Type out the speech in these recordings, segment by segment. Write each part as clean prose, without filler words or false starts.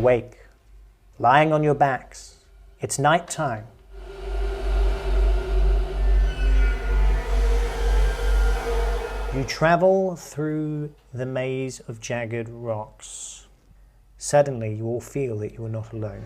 awake, lying on your backs. It's night time. You travel through the maze of jagged rocks. Suddenly, you all feel that you are not alone.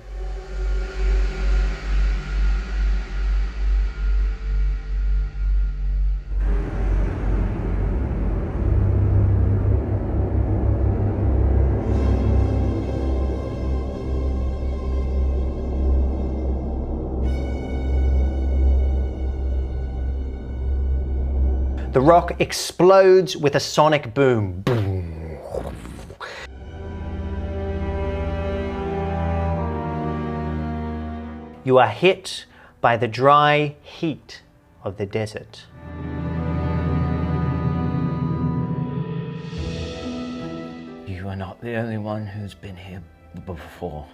The rock explodes with a sonic boom. You are hit by the dry heat of the desert. You are not the only one who's been here before.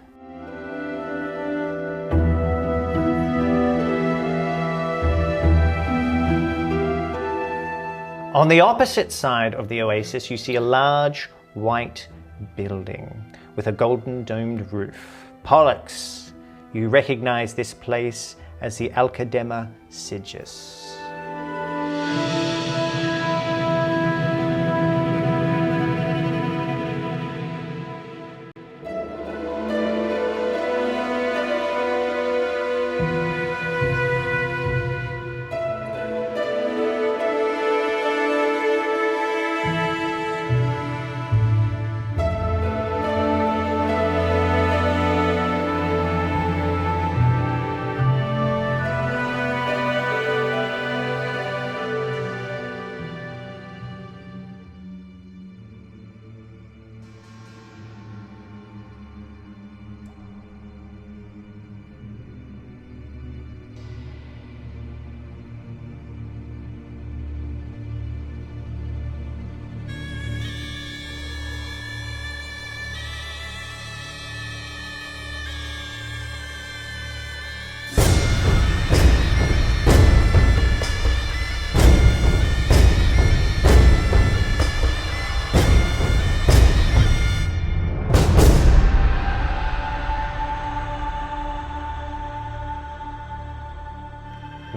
On the opposite side of the oasis, you see a large white building with a golden domed roof. Pollux, you recognize this place as the Alcadema Sigis.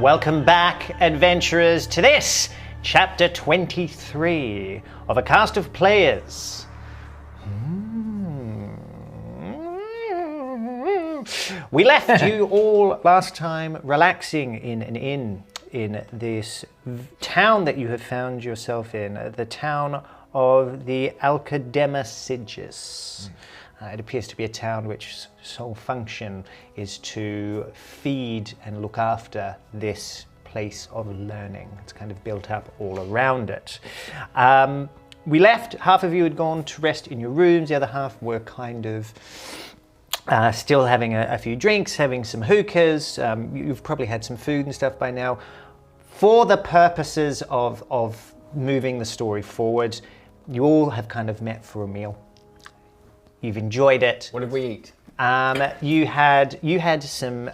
Welcome back, adventurers, to this, chapter 23 of a cast of players. We left you all last time relaxing in an inn in this town that you have found yourself in, the town of the Alcadema Sigis. It appears to be a town which sole function is to feed and look after this place of learning. It's kind of built up all around it. We left, half of you had gone to rest in your rooms, the other half were kind of still having a few drinks, having some hookahs. You've probably had some food and stuff by now. For the purposes of moving the story forward, you all have kind of met for a meal. You've enjoyed it. What did we eat? You had some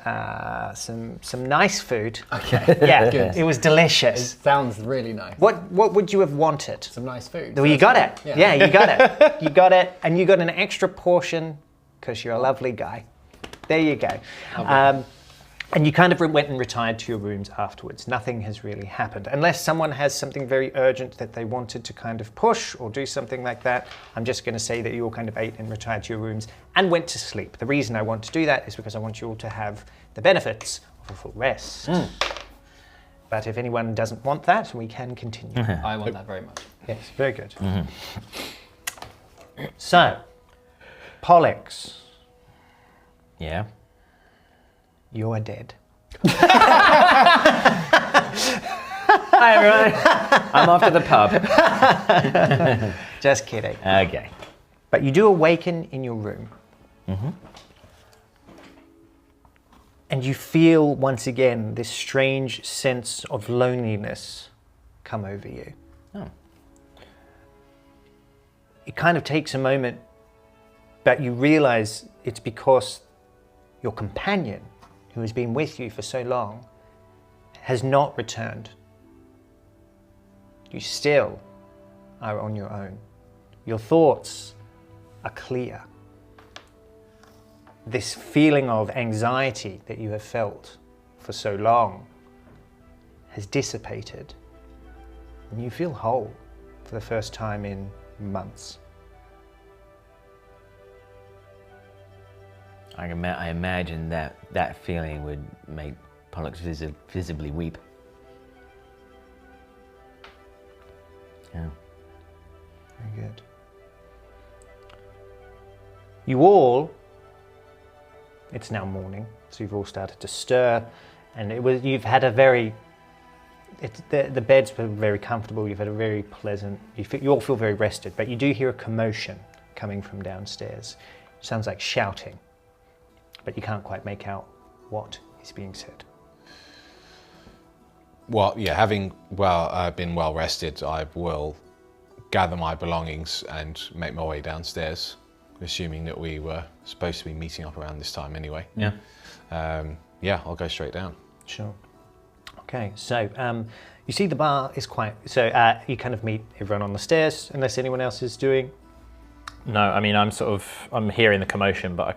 nice food. Okay. Yeah, Good. it was delicious. It sounds really nice. What would you have wanted? Some nice food. Well, you got it. Yeah. Yeah, you got it. You got it, and you got an extra portion because you're a lovely guy. There you go. And you kind of went and retired to your rooms afterwards. Nothing has really happened. Unless someone has something very urgent that they wanted to kind of push or do something like that, I'm just going to say that you all kind of ate and retired to your rooms and went to sleep. The reason I want to do that is because I want you all to have the benefits of a full rest. But if anyone doesn't want that, we can continue. I want that very much. Yes, very good. So, Pollux, Yeah. you're dead. Hi everyone. I'm off to the pub. Just kidding. Okay. But you do awaken in your room. And you feel once again this strange sense of loneliness come over you. Oh. It kind of takes a moment, but you realize it's because your companion, who has been with you for so long, has not returned. You still are on your own. Your thoughts are clear. this feeling of anxiety that you have felt for so long has dissipated, and you feel whole for the first time in months. I imagine that feeling would make Pollux visibly weep. Yeah. Very good. You all, it's now morning, so you've all started to stir, and you've had a very, the beds were very comfortable, you've had a very pleasant, you all feel very rested, but you do hear a commotion coming from downstairs. It sounds like shouting, but you can't quite make out what is being said. Well, yeah, having been well rested, I will gather my belongings and make my way downstairs, assuming that we were supposed to be meeting up around this time anyway. Yeah. Yeah, I'll go straight down. Sure. Okay, so you see the bar is quite, so you kind of meet everyone on the stairs, unless anyone else is doing. No, I mean, I'm hearing the commotion, but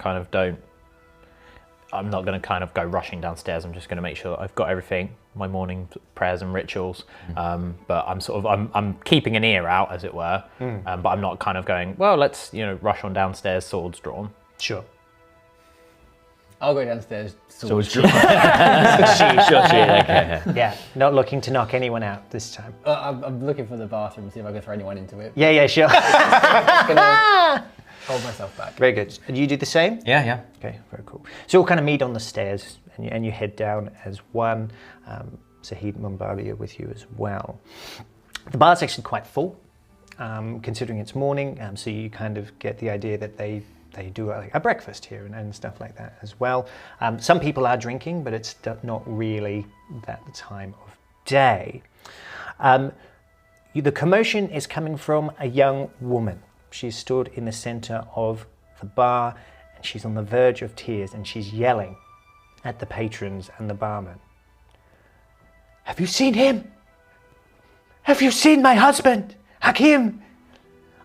I'm not going to kind of go rushing downstairs. I'm just going to make sure that I've got everything, my morning prayers and rituals. But I'm keeping an ear out, as it were. But I'm not kind of going, well, let's, rush on downstairs, swords drawn. Sure. I'll go downstairs. Swords drawn. Okay. Yeah, not looking to knock anyone out this time. I'm looking for the bathroom, see if I can throw anyone into it. Yeah, sure. I'm gonna hold myself back. Very good. And you do the same? Yeah. Okay, very cool. So you'll kind of meet on the stairs and you head down as one. Sahid Mumbabi are with you as well. The bar's actually quite full, considering it's morning, so you kind of get the idea that they do a breakfast here and stuff like that as well. Some people are drinking, but it's not really that time of day. The commotion is coming from a young woman. She stood in the center of the bar and she's on the verge of tears and she's yelling at the patrons and the barman. Have you seen him? Have you seen my husband, Hakim?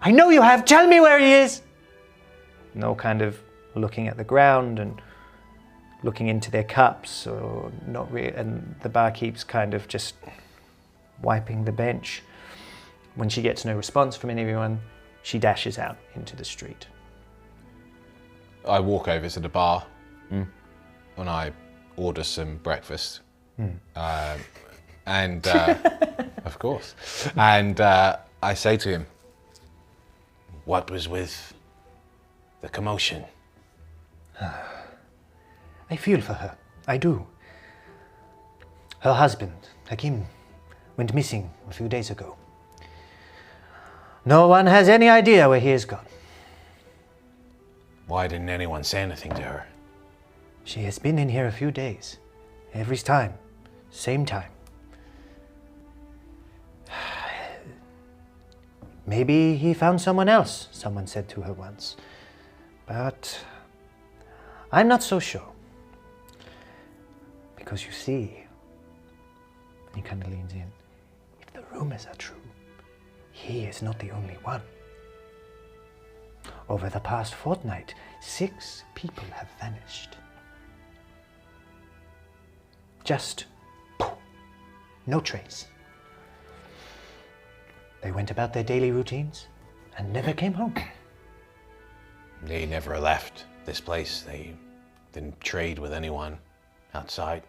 I know you have. Tell me where he is. And all kind of looking at the ground and looking into their cups, or not really. And the barkeep's kind of just wiping the bench. When she gets no response from anyone, she dashes out into the street. I walk over to the bar and I order some breakfast. And of course. And I say to him, what was with the commotion? I feel for her. I do. Her husband, Hakim, went missing a few days ago. No one has any idea where he has gone. Why didn't anyone say anything to her? She has been in here a few days. Every time. Same time. Maybe he found someone else, someone said to her once. But I'm not so sure. Because you see, and he kind of leans in, if the rumors are true, he is not the only one. Over the past fortnight, 6 people have vanished. Just poof, no trace. They went about their daily routines and never came home. They never left this place. They didn't trade with anyone outside.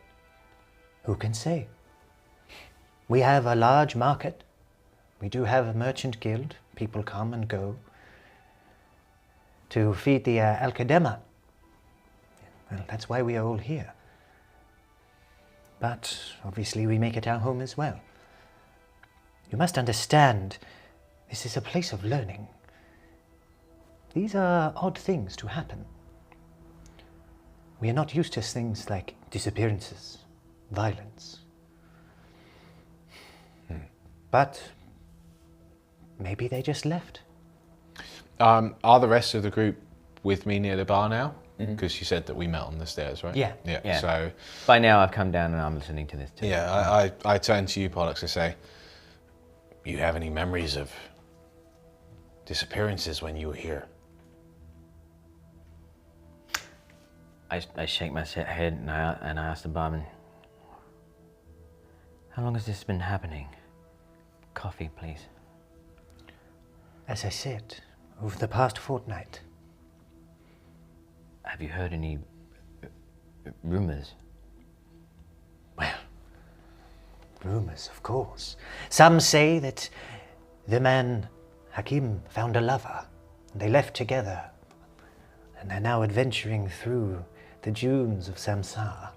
Who can say? We have a large market. We do have a merchant guild. People come and go to feed the Al-Qadema. Well, that's why we are all here. But obviously we make it our home as well. You must understand, this is a place of learning. These are odd things to happen. We are not used to things like disappearances, violence. But maybe they just left. Are the rest of the group with me near the bar now? Because you said that we met on the stairs, right? Yeah. Yeah. So, By now I've come down and I'm listening to this too. yeah, I turn to you, Pollux, and say, you have any memories of disappearances when you were here? I shake my head and I ask the barman, how long has this been happening? Coffee, please. As I said, over the past fortnight. Have you heard any rumors? Well, rumors, of course. Some say that the man Hakim found a lover. They left together and are now adventuring through the dunes of Samsa.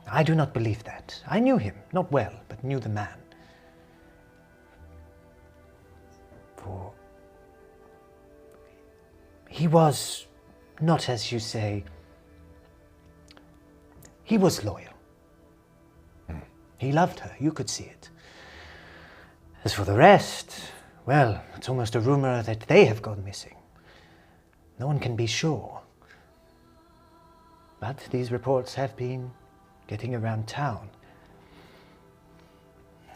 I do not believe that. I knew him, not well, but knew the man. For he was not, as you say, he was loyal. He loved her, you could see it. As for the rest, well, it's almost a rumor that they have gone missing. No one can be sure. But these reports have been getting around town.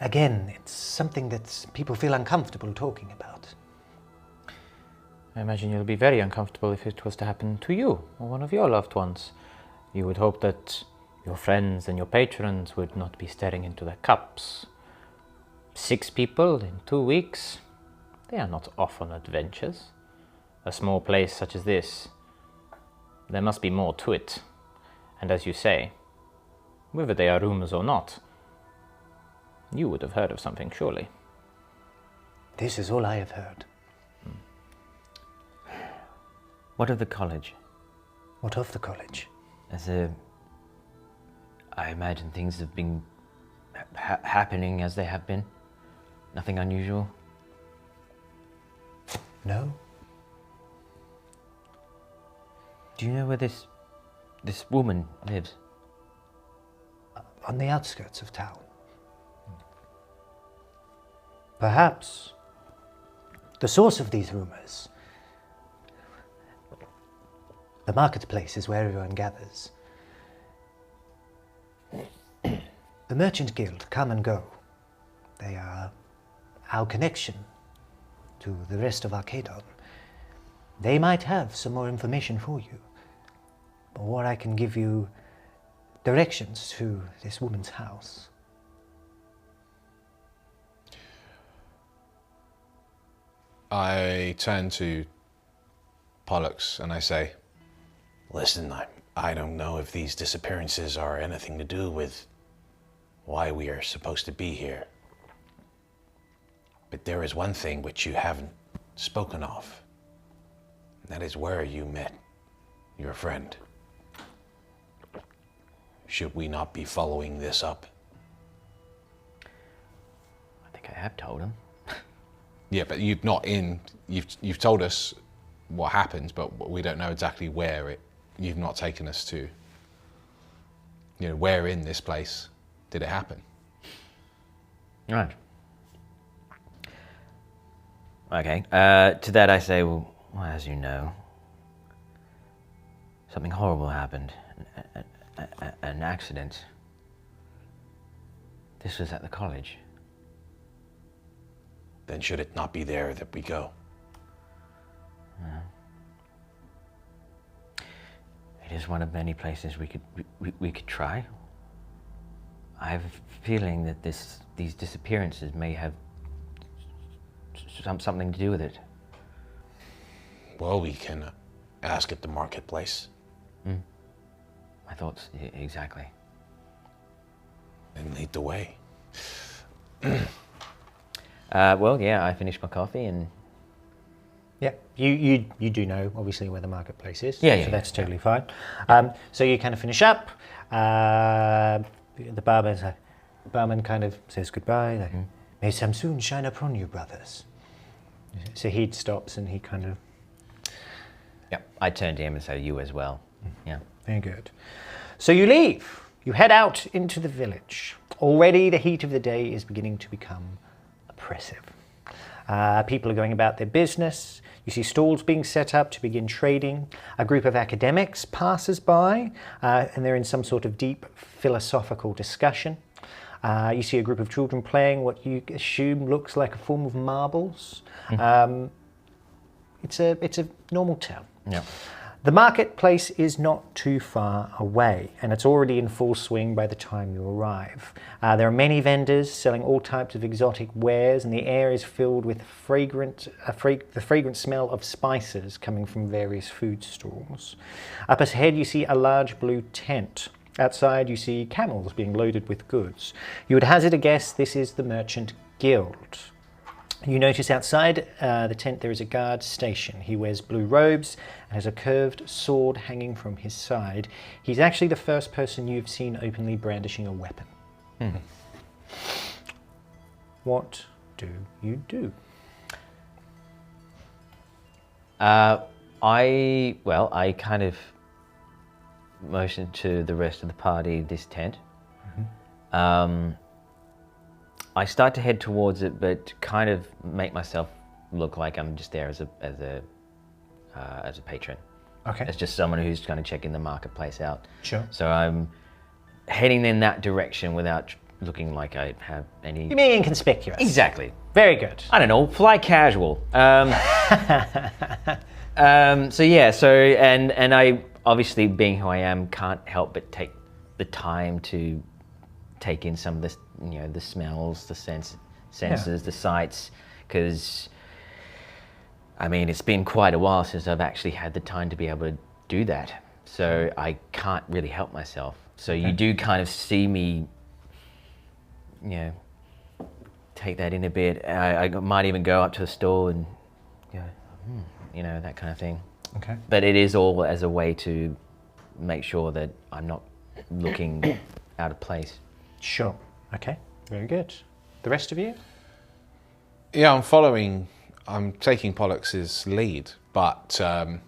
Again, it's something that people feel uncomfortable talking about. I imagine you'll be very uncomfortable if it was to happen to you or one of your loved ones. You would hope that your friends and your patrons would not be staring into their cups. 6 people in 2 weeks, they are not off on adventures. A small place such as this, there must be more to it. And as you say, whether they are rumors or not, you would have heard of something, surely. This is all I have heard. What of the college? What of the college? I imagine things have been happening as they have been. Nothing unusual. No? Do you know where this woman lives? On the outskirts of town. Perhaps the source of these rumors. The marketplace is where everyone gathers. The Merchant Guild come and go. They are our connection to the rest of Arcadon. They might have some more information for you. Or I can give you directions to this woman's house. I turn to Pollux and I say, listen, I don't know if these disappearances are anything to do with why we are supposed to be here. But there is one thing which you haven't spoken of. And that is where you met your friend. Should we not be following this up? I think I have told him. Yeah, but you've told us what happened, but we don't know exactly where you've not taken us to. You know, where in this place did it happen? Right. Okay. To that I say, well, as you know, something horrible happened. An accident. This was at the college. Then should it not be there that we go? It is one of many places we could try. I have a feeling that these disappearances may have something to do with it. Well, we can ask at the marketplace. My thoughts, exactly. And lead the way. Well, yeah, I finished my coffee and... Yeah, you do know, obviously, where the marketplace is. Yeah, so that's totally fine. So you kind of finish up. The barman kind of says goodbye. Like, may Samsoon shine upon you, brothers. So he stops and he kind of... Yeah, I turned to him and said, you as well. Yeah. Very good. So you leave. You head out into the village. Already the heat of the day is beginning to become oppressive. People are going about their business. You see stalls being set up to begin trading. A group of academics passes by, and they're in some sort of deep philosophical discussion. You see a group of children playing what you assume looks like a form of marbles. It's a normal town. Yeah. The marketplace is not too far away, and it's already in full swing by the time you arrive. There are many vendors selling all types of exotic wares, and the air is filled with the fragrant smell of spices coming from various food stalls. Up ahead you see a large blue tent. Outside you see camels being loaded with goods. You would hazard a guess this is the Merchant Guild. You notice outside the tent there is a guard station. He wears blue robes and has a curved sword hanging from his side. He's actually the first person you've seen openly brandishing a weapon. What do you do? I kind of motion to the rest of the party this tent. I start to head towards it, but kind of make myself look like I'm just there as a patron. Okay. As just someone who's kind of checking the marketplace out. Sure. So I'm heading in that direction without looking like I have any. You mean inconspicuous? Exactly. Very good. I don't know, fly casual. So I obviously, being who I am, can't help but take the time to take in some of this, the smells, the senses, the sights, because I mean, it's been quite a while since I've actually had the time to be able to do that. So I can't really help myself. So you do kind of see me, take that in a bit. I might even go up to the stall and go, that kind of thing. Okay. But it is all as a way to make sure that I'm not looking out of place. Sure. Okay. Very good. The rest of you? Yeah, I'm taking Pollux's lead, but I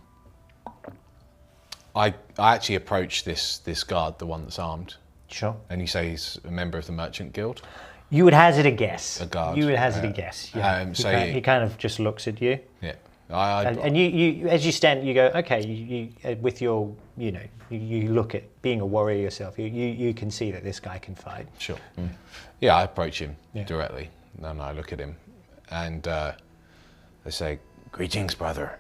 actually approach this guard, the one that's armed. Sure. And you say he's a member of the Merchant Guild? You would hazard a guess. A guard. You would hazard a guess. Yeah. He kind of just looks at you. Yeah. And you, as you stand, you go, okay. You with your, you look at being a warrior yourself. You can see that this guy can fight. Sure. Yeah, I approach him directly, and I look at him, and I say, "Greetings, brother.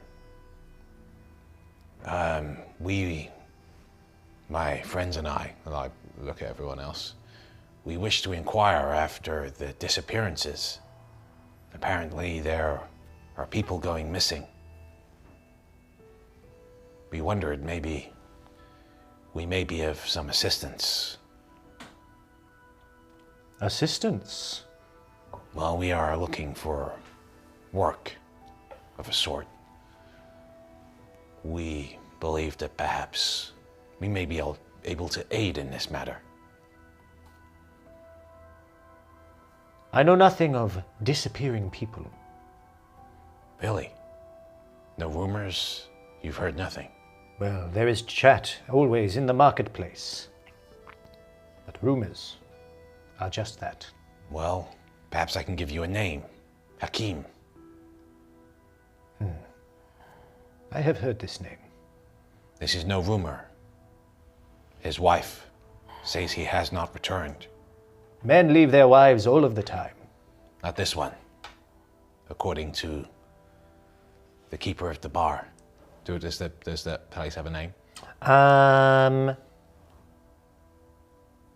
My friends and I look at everyone else. We wish to inquire after the disappearances. Apparently, there are people going missing. We wondered maybe we may be of some assistance." Assistance? Well, we are looking for work of a sort. We believe that perhaps we may be able to aid in this matter. I know nothing of disappearing people. Really? No rumors? You've heard nothing? Well, there is chat always in the marketplace. But rumors are just that. Well, perhaps I can give you a name. Hakim. I have heard this name. This is no rumor. His wife says he has not returned. Men leave their wives all of the time. Not this one. According to the keeper of the bar. Does that place have a name?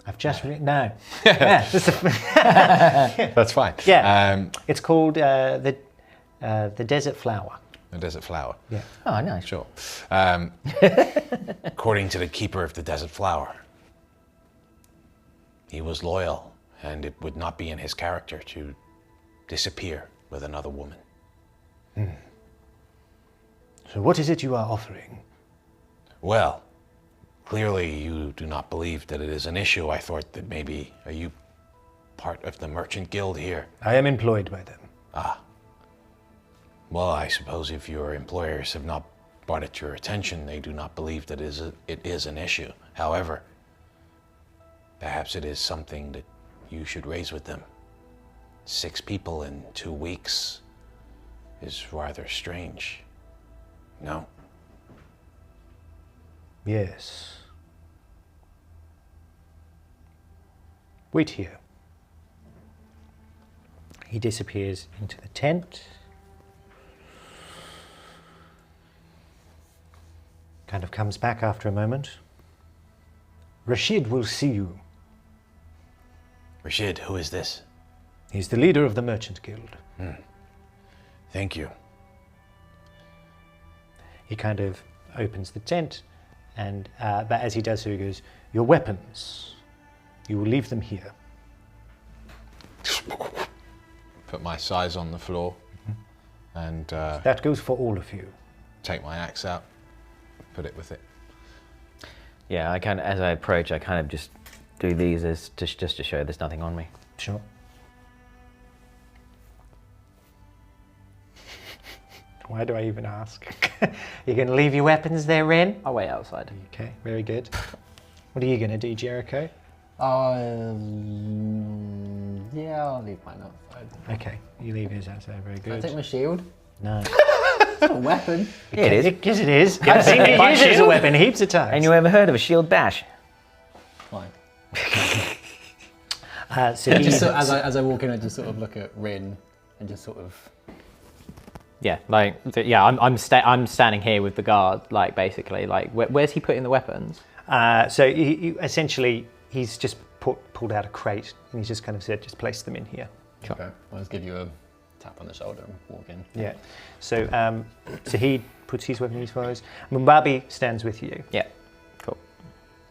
I've just written no. That's fine. Yeah. It's called the Desert Flower. The Desert Flower. Yeah. Oh, nice. Sure. According to the keeper of the Desert Flower, he was loyal, and it would not be in his character to disappear with another woman. So what is it you are offering? Well, clearly you do not believe that it is an issue. I thought that maybe, are you part of the Merchant Guild here? I am employed by them. Well, I suppose if your employers have not brought it to your attention, they do not believe that it is an issue. However, perhaps it is something that you should raise with them. 6 people in 2 weeks is rather strange. No? Yes. Wait here. He disappears into the tent. Kind of comes back after a moment. Rashid will see you. Rashid, who is this? He's the leader of the Merchant Guild. Thank you. He kind of opens the tent, and but as he does so, he goes, "Your weapons. You will leave them here." Put my size on the floor and That goes for all of you. take my axe out, put it with it. Yeah, as I approach, I kind of just do these as just to show there's nothing on me. Sure. Why do I even ask? You're going to leave your weapons there, Ren? I'll wait outside. Okay, very good. What are you going to do, Jericho? Yeah, I'll leave mine outside. Okay, you leave his outside. Very Can I good. take my shield? No. It's not a weapon. Yeah, it is. Yes, it is. I've seen you use it as a weapon heaps of times. And you ever heard of a shield bash? Fine. So he, Just as I walk in, I just sort of look at Rin and just sort of. Yeah, I'm standing here with the guard, like basically, like where's he putting the weapons? so he essentially, he's just pulled out a crate and he's just kind of said, just place them in here. Sure. Okay. I'll just give you a tap on the shoulder and walk in. Yeah. So so he puts his weapon in his followers. Mumbabi stands with you. Yeah, cool.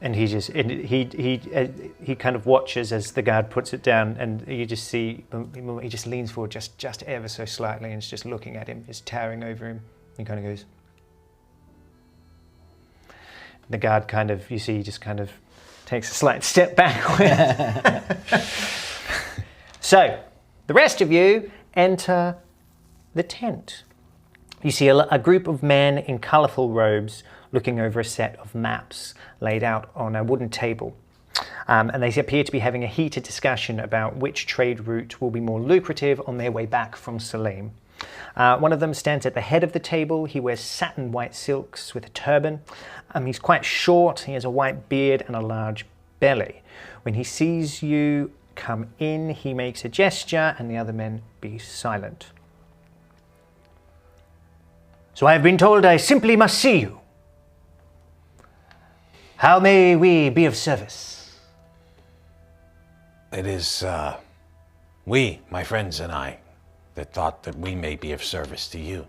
And he just he kind of watches as the guard puts it down, and you just see he just leans forward just ever so slightly, and is just looking at him, just towering over him. He kind of goes. The guard kind of, you see, he just kind of takes a slight step backward. So, the rest of you enter the tent. You see a group of men in colourful robes looking over a set of maps laid out on a wooden table. And they appear to be having a heated discussion about which trade route will be more lucrative on their way back from Salim. One of them stands at the head of the table. He wears satin white silks with a turban. He's quite short. He has a white beard and a large belly. When he sees you come in, he makes a gesture, and the other men be silent. So I have been told I simply must see you. How may we be of service? It is we, my friends and I, that thought that we may be of service to you.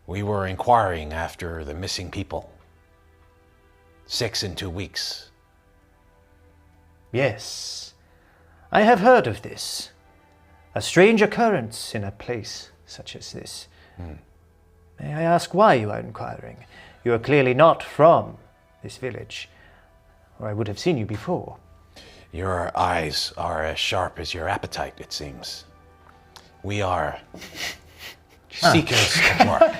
We were inquiring after the missing people. 6 in 2 weeks. Yes, I have heard of this. A strange occurrence in a place such as this. May I ask why you are inquiring? You are clearly not from this village, or I would have seen you before. Your eyes are as sharp as your appetite, it seems. We are seekers for.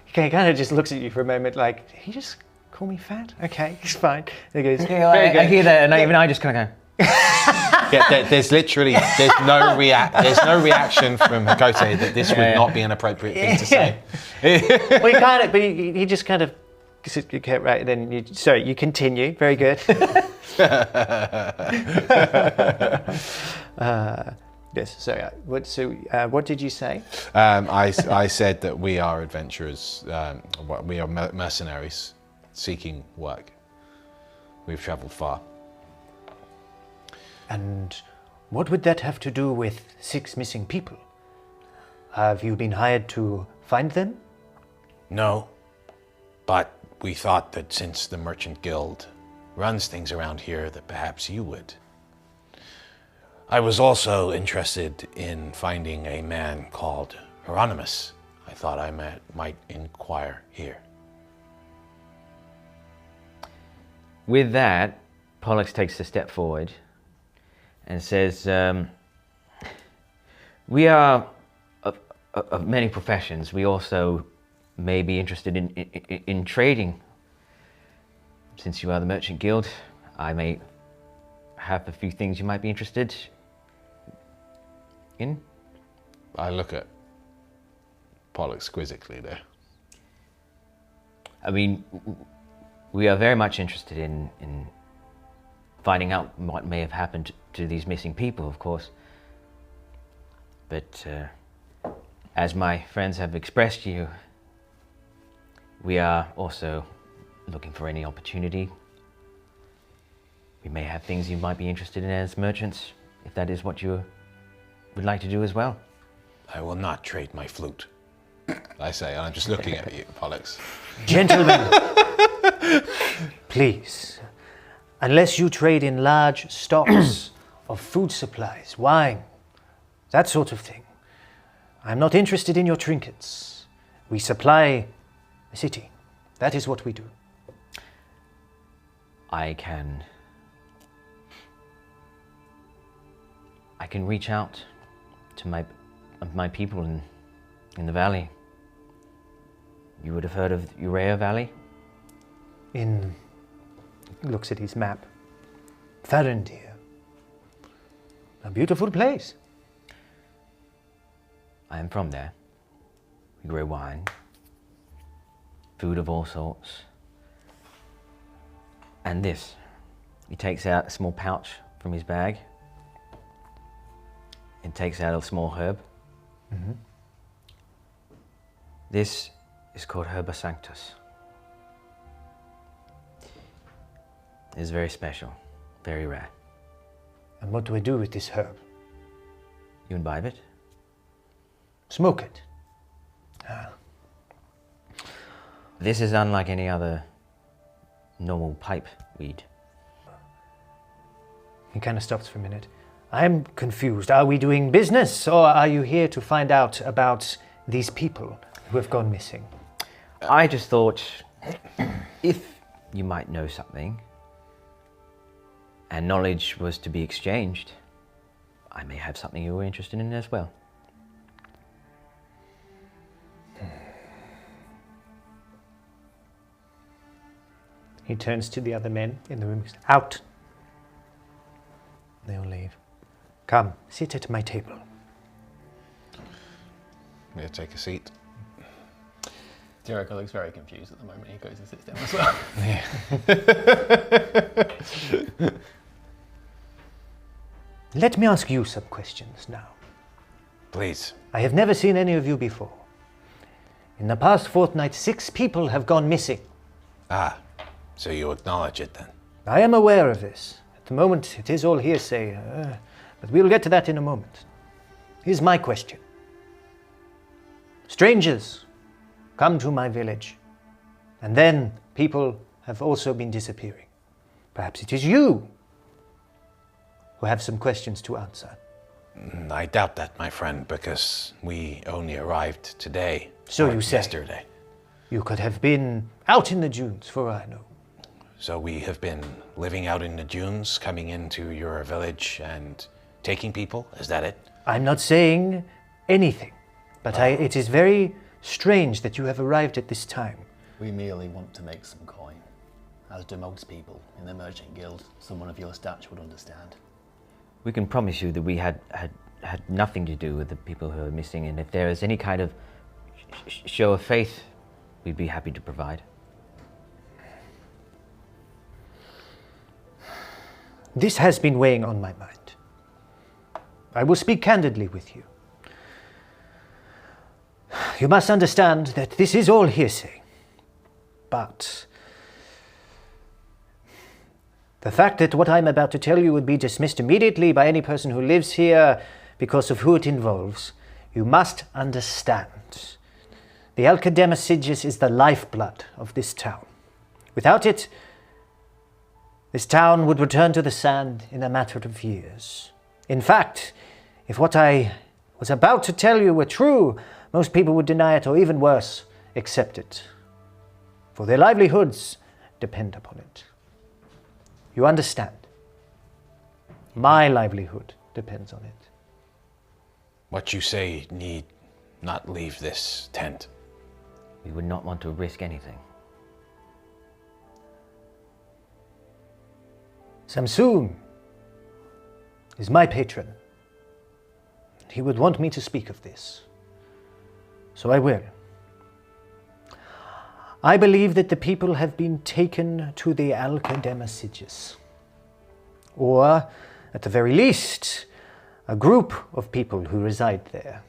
He kind of just looks at you for a moment like, did he just call me fat? Okay, it's fine. And he goes, I hear that, and even I just kind of go. Yeah, there's no reaction from Hakote that this would not be an appropriate thing to say. Well, he kind of, but he just kind of, okay, right, then you continue. Very good. Yes. So, what did you say? I said that we are adventurers. We are mercenaries seeking work. We've travelled far. And what would that have to do with 6 missing people? Have you been hired to find them? No, but we thought that since the Merchant Guild runs things around here, that perhaps you would. I was also interested in finding a man called Hieronymus. I thought I might inquire here. With that, Pollux takes a step forward and says, we are of many professions. We also may be interested in trading. Since you are the Merchant Guild, I may have a few things you might be interested in. I look at Pollux quizzically there. I mean, we are very much interested in finding out what may have happened to these missing people, of course. But as my friends have expressed to you, We are also looking for any opportunity. We may have things you might be interested in as merchants, if that is what you would like to do as well. I will not trade my flute. I say, and I'm just looking at you, Pollux. Gentlemen, please, unless you trade in large stocks of food supplies, wine, that sort of thing, I'm not interested in your trinkets. We supply a city. That is what we do. I can reach out to my people in the valley. You would have heard of Urea Valley? He looks at his map. Farendir. A beautiful place. I am from there. We grow wine, food of all sorts. And this. He takes out a small pouch from his bag and takes out a small herb. Mm-hmm. This is called Herba Sanctus. It's very special, very rare. And what do I do with this herb? You imbibe it? Smoke it. This is unlike any other normal pipe weed. He kind of stops for a minute. I'm confused. Are we doing business, or are you here to find out about these people who have gone missing? I just thought if you might know something and knowledge was to be exchanged, I may have something you were interested in as well. He turns to the other men in the room. Out. They all leave. Come, sit at my table. May I take a seat? Jericho looks very confused at the moment. He goes and sits down as well. Let me ask you some questions now. Please. I have never seen any of you before. In the past fortnight, 6 people have gone missing. Ah, so you acknowledge it then? I am aware of this. At the moment, it is all hearsay, but we'll get to that in a moment. Here's my question. Strangers come to my village, and then people have also been disappearing. Perhaps it is you who have some questions to answer. I doubt that, my friend, because we only arrived today. So or you say. yesterday. You could have been out in the dunes, for all I know. So we have been living out in the dunes, coming into your village and taking people? Is that it? I'm not saying anything, but it is very strange that you have arrived at this time. We merely want to make some coin, as do most people in the merchant guild. Someone of your stature would understand. We can promise you that we had nothing to do with the people who are missing, and if there is any kind of show of faith, we'd be happy to provide. This has been weighing on my mind. I will speak candidly with you. You must understand that this is all hearsay, but the fact that what I'm about to tell you would be dismissed immediately by any person who lives here because of who it involves, you must understand. The Alcadema Sigis is the lifeblood of this town. Without it, this town would return to the sand in a matter of years. In fact, if what I was about to tell you were true, most people would deny it, or even worse, accept it. For their livelihoods depend upon it. You understand? My livelihood depends on it. What you say need not leave this tent. We would not want to risk anything. Samsoon is my patron. He would want me to speak of this. So I will. I believe that the people have been taken to the Alcadema Sigis. Or, at the very least, a group of people who reside there.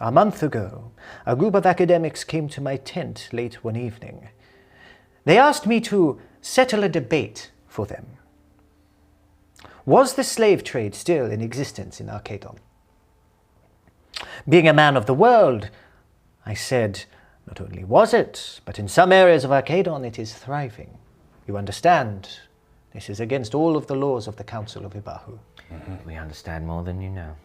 A month ago, a group of academics came to my tent late one evening. They asked me to settle a debate for them. Was the slave trade still in existence in Arcadon? Being a man of the world, I said, not only was it, but in some areas of Arcadon it is thriving. You understand, this is against all of the laws of the Council of Ibahu. We understand more than you know.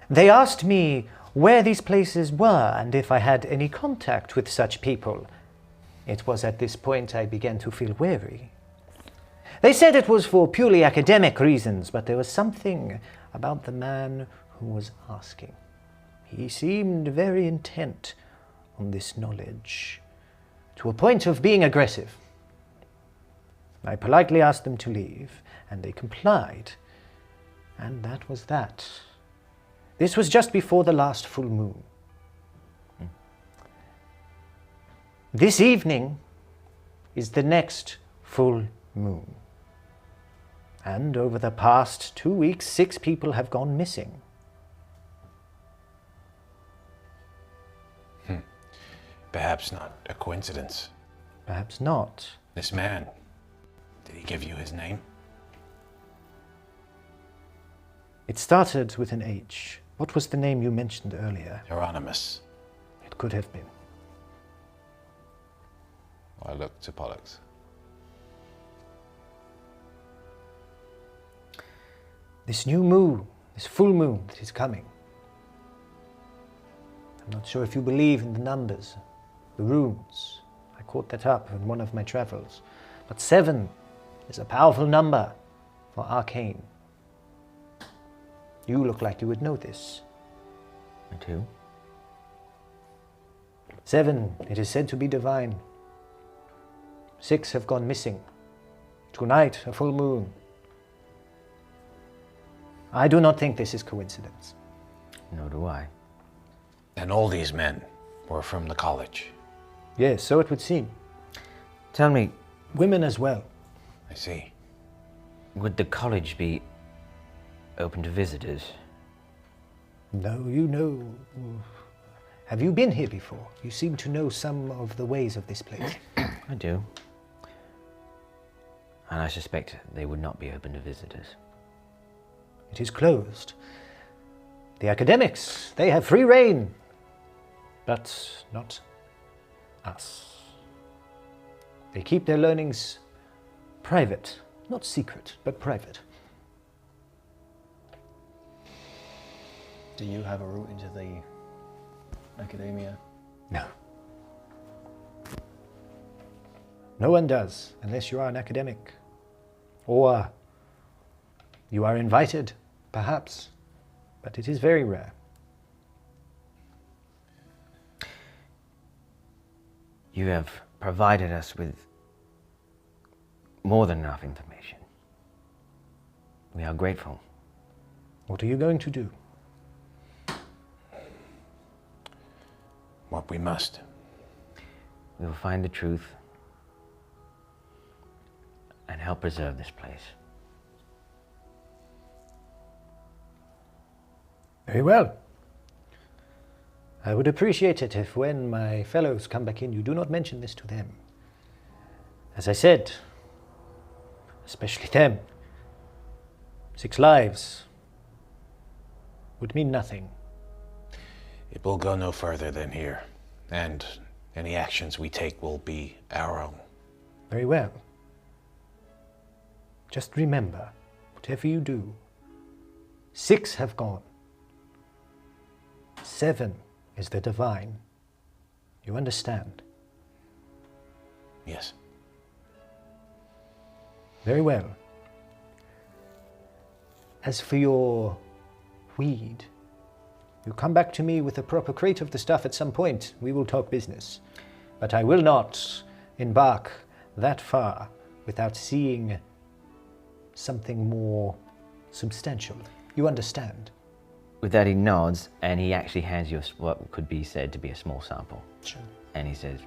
They asked me where these places were and if I had any contact with such people. It was at this point I began to feel wary. They said it was for purely academic reasons, but there was something about the man who was asking. He seemed very intent on this knowledge, to a point of being aggressive. I politely asked them to leave, and they complied. And that was that. This was just before the last full moon. This evening is the next full moon. And over the past 2 weeks, 6 people have gone missing. Perhaps not a coincidence. Perhaps not. This man, did he give you his name? It started with an H. What was the name you mentioned earlier? Hieronymus. It could have been. I look to Pollux. This new moon, this full moon that is coming. I'm not sure if you believe in the numbers, the runes. I caught that up in one of my travels. But 7 is a powerful number for arcane. You look like you would know this. Me too. 7, it is said to be divine. 6 have gone missing. Tonight, a full moon. I do not think this is coincidence. Nor do I. And all these men were from the college. Yes, so it would seem. Tell me, Women as well. I see. would the college be open to visitors? No, you know. Have you been here before? You seem to know some of the ways of this place. I do. And I suspect they would not be open to visitors. It is closed. The academics, they have free reign. But not us. They keep their learnings private. Not secret, but private. Do you have a route into the academia? No. No one does, unless you are an academic. Or you are invited, perhaps. But it is very rare. You have provided us with more than enough information. We are grateful. What are you going to do? What we must. We will find the truth and help preserve this place. Very well. I would appreciate it if when my fellows come back in, you do not mention this to them. As I said, especially them, 6 lives would mean nothing. It will go no further than here, and any actions we take will be our own. Very well. Just remember, whatever you do, 6 have gone. 7 is the divine. You understand? Yes. Very well. As for your weed, you come back to me with a proper crate of the stuff at some point. We will talk business. But I will not embark that far without seeing something more substantial. You understand? With that, he nods and he actually hands you what could be said to be a small sample. Sure. And he says,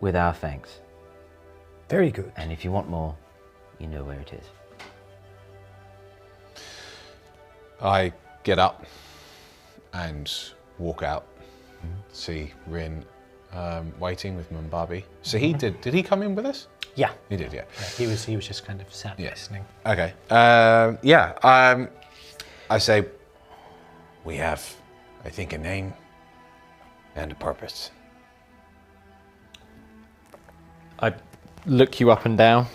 with our thanks. Very good. And if you want more, you know where it is. I get up and walk out. See Rin waiting with Mumbabi. So did he come in with us? Yeah. He did, yeah. Yeah, he was just kind of sat listening. Okay. I say We have, I think, a name and a purpose. I look you up and down,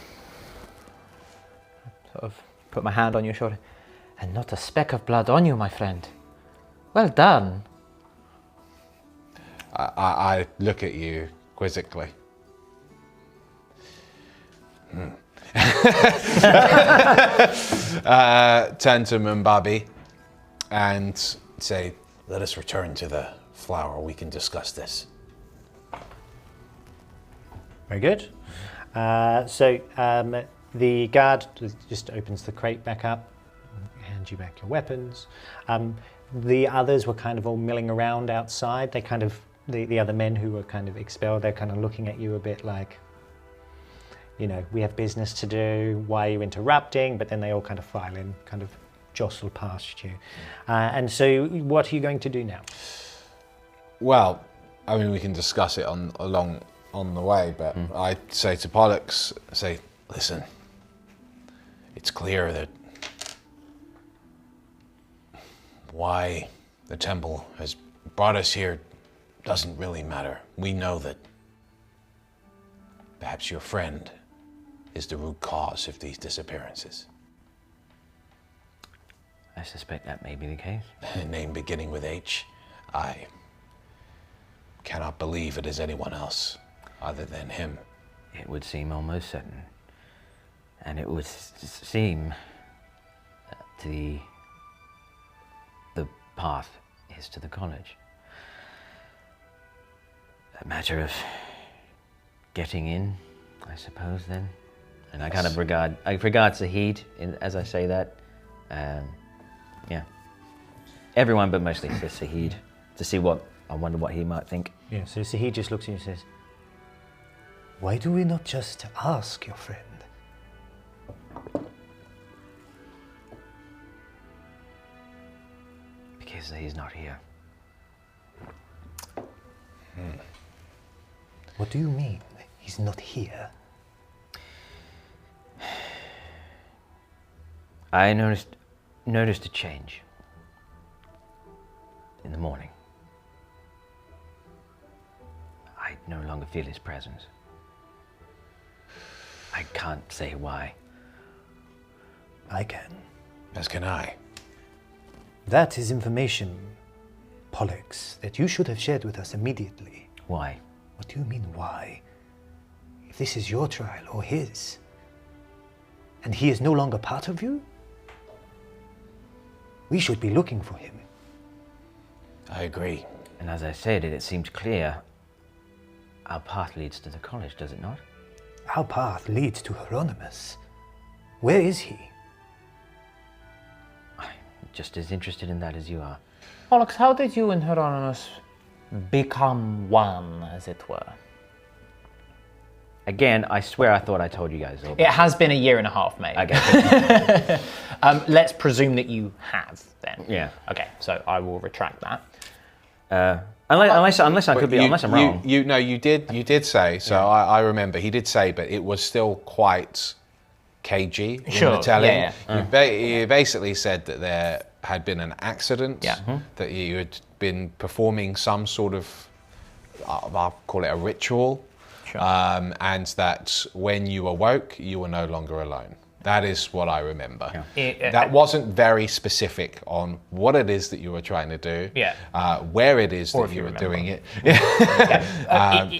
sort of put my hand on your shoulder, and not a speck of blood on you, my friend. Well done. I look at you quizzically. Turn to Mumbabi and Say, let us return to the flower. We can discuss this. Very good. So the guard just opens the crate back up, hands you back your weapons. The others were kind of all milling around outside. They kind of, the other men who were kind of expelled, they're kind of looking at you a bit like, you know, we have business to do, why are you interrupting? But then they all kind of file in, kind of jostle past you. And so what are you going to do now? well, I mean, we can discuss it on the way, but I say to Pollux, Listen, it's clear that why the temple has brought us here doesn't really matter. We know that perhaps your friend is the root cause of these disappearances. I suspect that may be the case. A name beginning with H. I cannot believe it is anyone else other than him. It would seem almost certain. And it would seem that the path is to the college. A matter of getting in, I suppose, then. And I kind of regard Zahid as I say that. Yeah. Everyone, but mostly for Zahid, to see I wonder what he might think. Yeah, so Zahid just looks at you and says, why do we not just ask your friend? Because he's not here. What do you mean, he's not here? I noticed a change in the morning. I no longer feel his presence. I can't say why. I can. As can I. That is information, Pollux, that you should have shared with us immediately. Why? What do you mean, why? If this is your trial or his, and he is no longer part of you, we should be looking for him. I agree. And as I said, it seemed clear our path leads to the college, does it not? Our path leads to Hieronymus. Where is he? I'm just as interested in that as you are. Pollux, how did you and Hieronymus become one, as it were? Again, I swear I thought I told you guys all. It has been a year and a half, mate. Okay. Let's presume that you have, then. Yeah. Okay, so I will retract that. Unless I could be, unless I'm wrong. You did say, so I remember, he did say, but it was still quite cagey in Sure, the telling. yeah. You basically said that there had been an accident, that you had been performing some sort of, I'll call it a ritual, Sure. and that when you awoke, you were no longer alone. That is what I remember. Yeah. That wasn't very specific on what it is that you were trying to do, where it is Or that if you you were remember. doing it.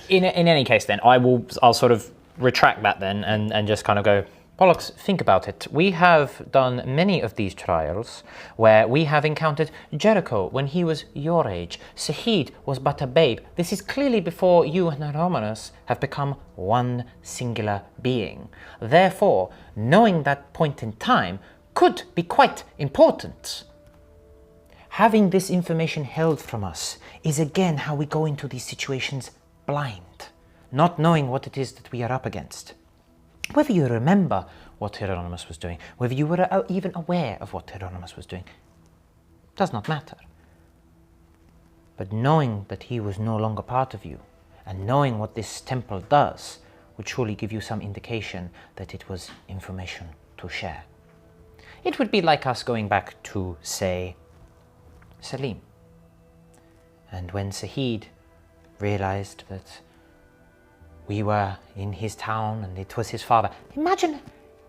In any case, then, I'll sort of retract that then and just kind of go, Pollux, think about it. We have done many of these trials where we have encountered Jericho when he was your age. Zahid was but a babe. This is clearly before you and Hieronymus have become one singular being. Therefore, knowing that point in time could be quite important. Having this information held from us is again how we go into these situations blind, not knowing what it is that we are up against. Whether you remember what Hieronymus was doing, whether you were even aware of what Hieronymus was doing, does not matter. But knowing that he was no longer part of you, and knowing what this temple does, would surely give you some indication that it was information to share. It would be like us going back to, say, Selim. And when Sahid realized that we were in his town and it was his father, imagine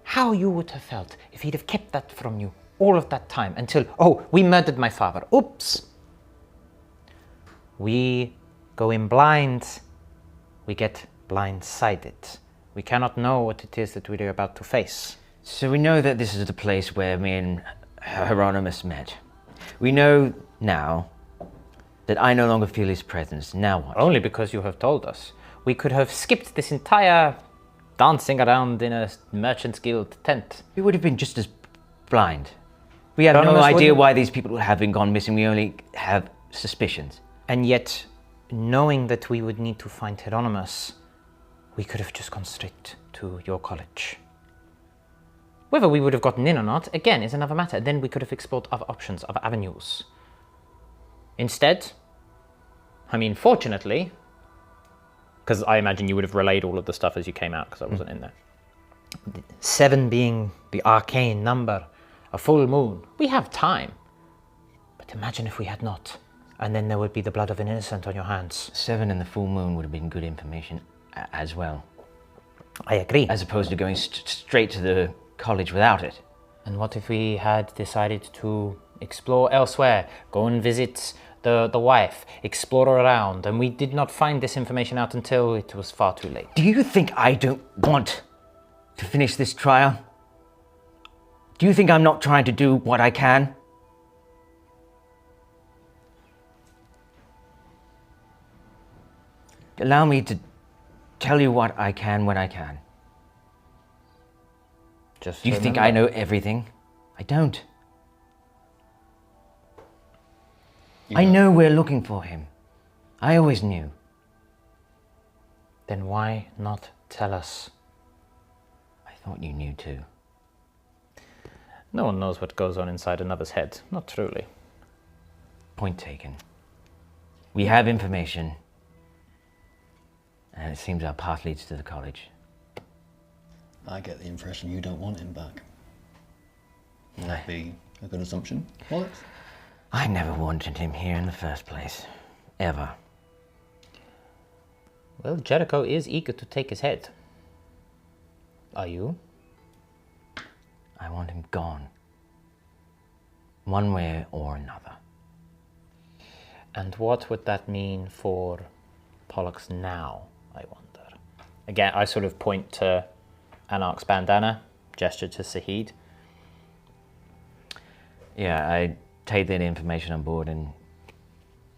how you would have felt if he'd have kept that from you all of that time until, oh, we murdered my father. Oops. We go in blind, we get blindsided. We cannot know what it is that we are about to face. So we know that this is the place where me and Hieronymus met. We know now that I no longer feel his presence. Now what? Only because you have told us. We could have skipped this entire dancing around in a Merchants Guild tent. We would have been just as blind. We have no Hieronymus idea wouldn't- why these people have been gone missing. We only have suspicions. And yet, knowing that we would need to find Hieronymus, we could have just gone straight to your college. Whether we would have gotten in or not, again, is another matter. Then we could have explored other options, other avenues. Instead, I mean, fortunately, because I imagine you would have relayed all of the stuff as you came out, because I wasn't in there. 7 being the arcane number, a full moon. We have time. But imagine if we had not. And then there would be the blood of an innocent on your hands. 7 and the full moon would have been good information as well. I agree. As opposed to going straight to the college without it. And what if we had decided to explore elsewhere, go and visit the wife, explore around, and we did not find this information out until it was far too late? Do you think I don't want to finish this trial? Do you think I'm not trying to do what I can? Allow me to tell you what I can when I can. Just Do you think I know everything? I don't. I know we're looking for him. I always knew. Then why not tell us? I thought you knew too. No one knows what goes on inside another's head. Not truly. Point taken. We have information. And it seems our path leads to the college. I get the impression you don't want him back. Would that be a good assumption, Pollux? I never wanted him here in the first place. Ever. Well, Jericho is eager to take his head. Are you? I want him gone. One way or another. And what would that mean for Pollux now, I wonder? Again, I sort of point to Anarch's bandana, gesture to Sahid. Yeah, I take that information on board and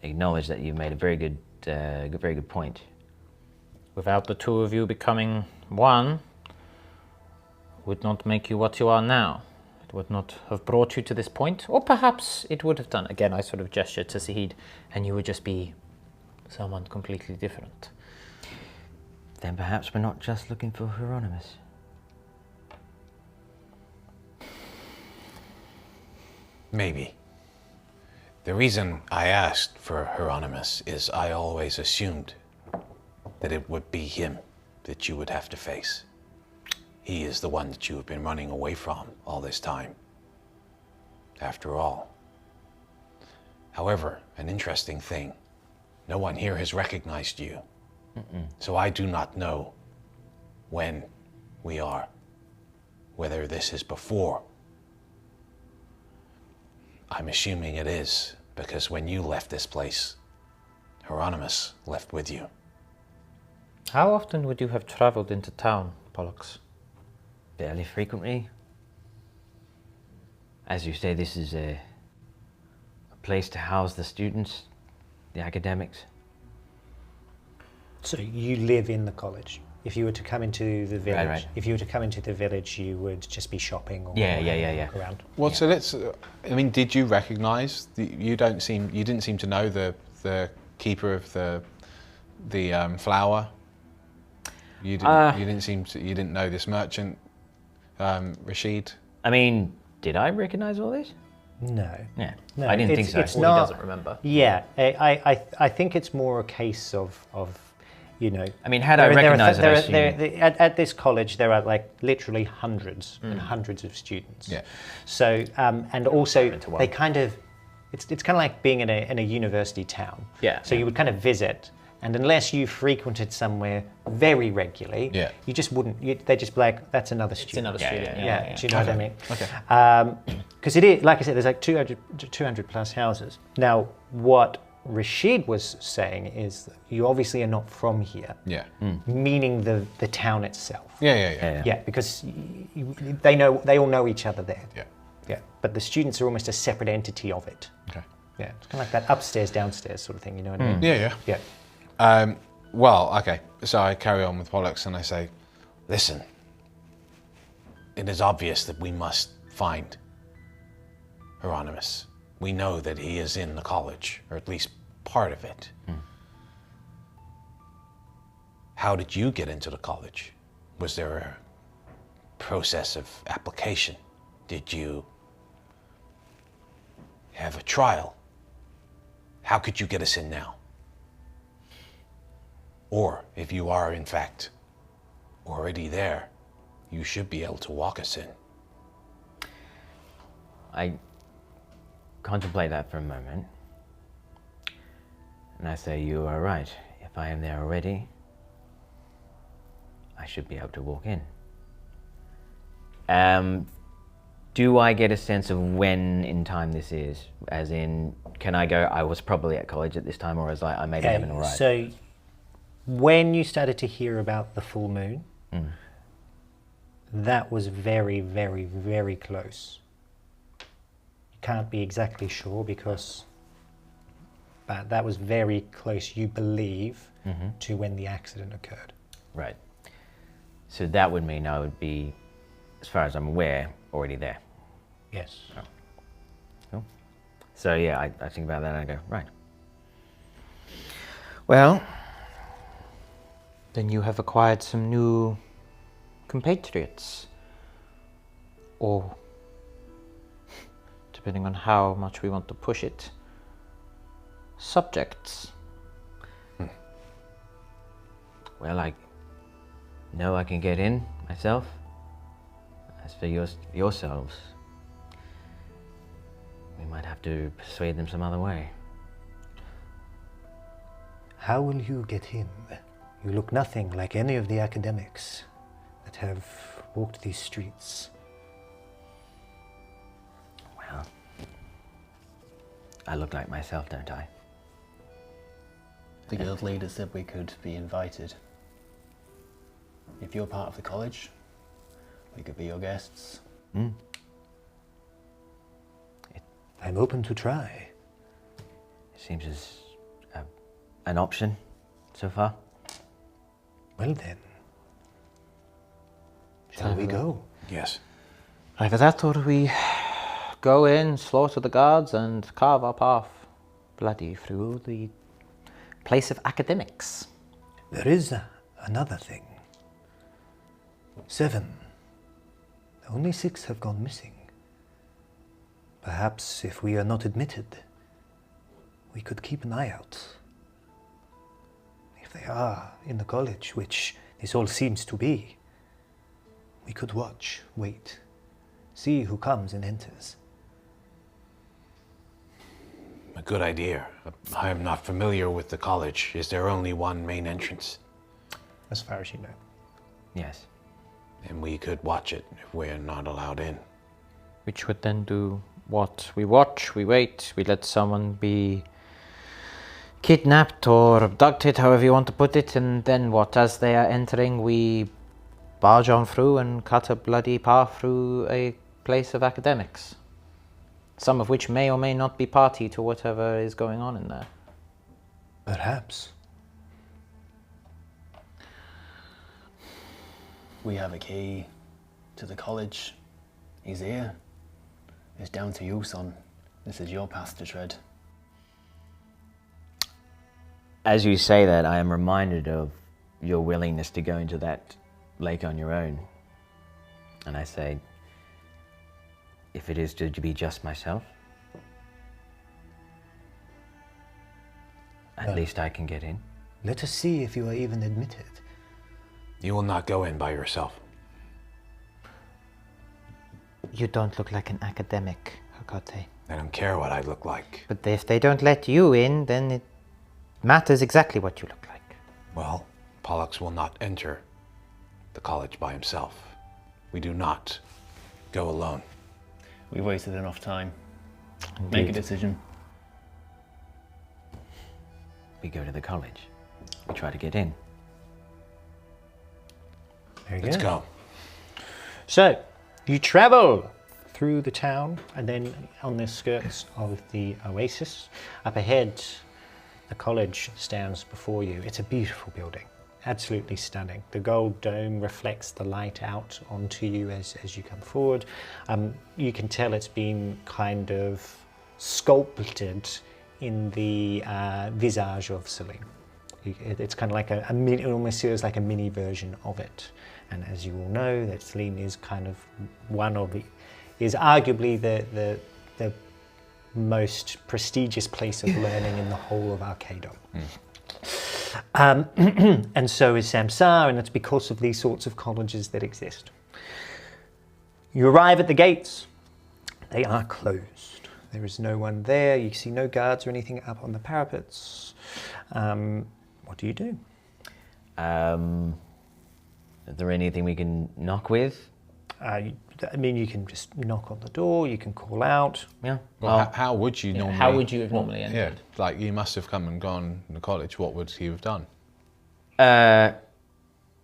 acknowledge that you've made a very good point. Without the two of you becoming one, would not make you what you are now. It would not have brought you to this point, or perhaps it would have done. Again, I sort of gesture to Sahid, and you would just be someone completely different. Then perhaps we're not just looking for Hieronymus. Maybe. The reason I asked for Hieronymus is I always assumed that it would be him that you would have to face. He is the one that you have been running away from all this time. After all. However, an interesting thing, no one here has recognized you. So I do not know when we are, whether this is before. I'm assuming it is, because when you left this place, Hieronymus left with you. How often would you have traveled into town, Pollux? Fairly frequently. As you say, this is a place to house the students, the academics. So you live in the college. If you were to come into the village, right. if you were to come into the village, you would just be shopping or Yeah. walk around. Well, so let's. I mean, did you recognise? You didn't seem to know the keeper of the flower. You didn't know this merchant, Rashid. I mean, did I recognize all this? No. Yeah. No, I didn't think so. It's Or not. he doesn't remember. Yeah, I think it's more a case of you know. I mean, had I recognised it, I assume- at this college there are like literally hundreds and hundreds of students. Yeah. So and also into one. they kind of, it's kind of like being in a university town. Yeah. So you would kind of visit, and unless you frequented somewhere very regularly, Yeah. you just wouldn't. They just be like, that's another student. It's another student. Yeah, do you know what I mean? Okay. Because it is, like I said, there's like 200 plus houses. Now, what Rashid was saying is that you obviously are not from here, Yeah. meaning the town itself. Yeah. Yeah, because they all know each other there. Yeah. Yeah, but the students are almost a separate entity of it. Okay. Yeah, it's kind of like that upstairs, downstairs sort of thing, you know what I mean? Yeah. Yeah. Well, okay. So I carry on with Pollux and I say, Listen, it is obvious that we must find Hieronymus. We know that he is in the college, or at least part of it. How did you get into the college? Was there a process of application? Did you have a trial? How could you get us in now? Or if you are in fact already there, you should be able to walk us in. I contemplate that for a moment. And I say, you are right. If I am there already, I should be able to walk in. Do I get a sense of when in time this is? As in, can I go, I was probably at college at this time, or is I maybe haven't arrived? So when you started to hear about the full moon, that was very, very, very close. You can't be exactly sure because, but that was very close, you believe, to when the accident occurred. Right. So that would mean I would be, as far as I'm aware, already there. Yes. Cool. So yeah, I think about that and I go, right. Well, Then you have acquired some new compatriots. Or, depending on how much we want to push it, subjects. well, I know I can get in myself. As for yourselves, we might have to persuade them some other way. How will you get him? You look nothing like any of the academics that have walked these streets. Well, I look like myself, don't I? The guild leader said we could be invited. If you're part of the college, we could be your guests. I'm open to try. It seems as an option so far. Well then, shall we go? Yes. Either that or we go in, slaughter the guards, and carve our path bloody through the place of academics. There is another thing. 7. Only 6 have gone missing. Perhaps if we are not admitted, we could keep an eye out. If they are in the college, which this all seems to be, we could watch, wait, see who comes and enters. A good idea. I am not familiar with the college. Is there only one main entrance? As far as you know. Yes. And we could watch it if we're not allowed in. Which would then do what? We watch, we wait, we let someone be kidnapped or abducted, however you want to put it, and then what? As they are entering, we barge on through and cut a bloody path through a place of academics. Some of which may or may not be party to whatever is going on in there. Perhaps. We have a key to the college. He's here. It's down to you, son. This is your path to tread. As you say that, I am reminded of your willingness to go into that lake on your own. And I say, if it is to be just myself, At least I can get in. Let us see if you are even admitted. You will not go in by yourself. You don't look like an academic, Hakote. I don't care what I look like. But if they don't let you in, then it matters exactly what you look like. Well, Pollux will not enter the college by himself. We do not go alone. We've wasted enough time. Make a decision. We go to the college. We try to get in. Very Let's good. go. So, you travel through the town and then on the skirts of the oasis. Up ahead, the college stands before you. It's a beautiful building, absolutely stunning. The gold dome reflects the light out onto you as you come forward. You can tell it's been kind of sculpted in the visage of Celine. It's kind of like a mini, it almost feels like a mini version of it. And as you all know, that Celine is kind of is arguably the most prestigious place of learning in the whole of Arcado. And so is Samsa, and it's because of these sorts of colleges that exist. You arrive at the gates. They are closed. There is no one there. You see no guards or anything up on the parapets. What do you do? Is there anything we can knock with? I mean, you can just knock on the door, you can call out. Yeah. Well, how would you normally? How would you have normally Yeah, entered? like you must have come and gone to college. What would you have done?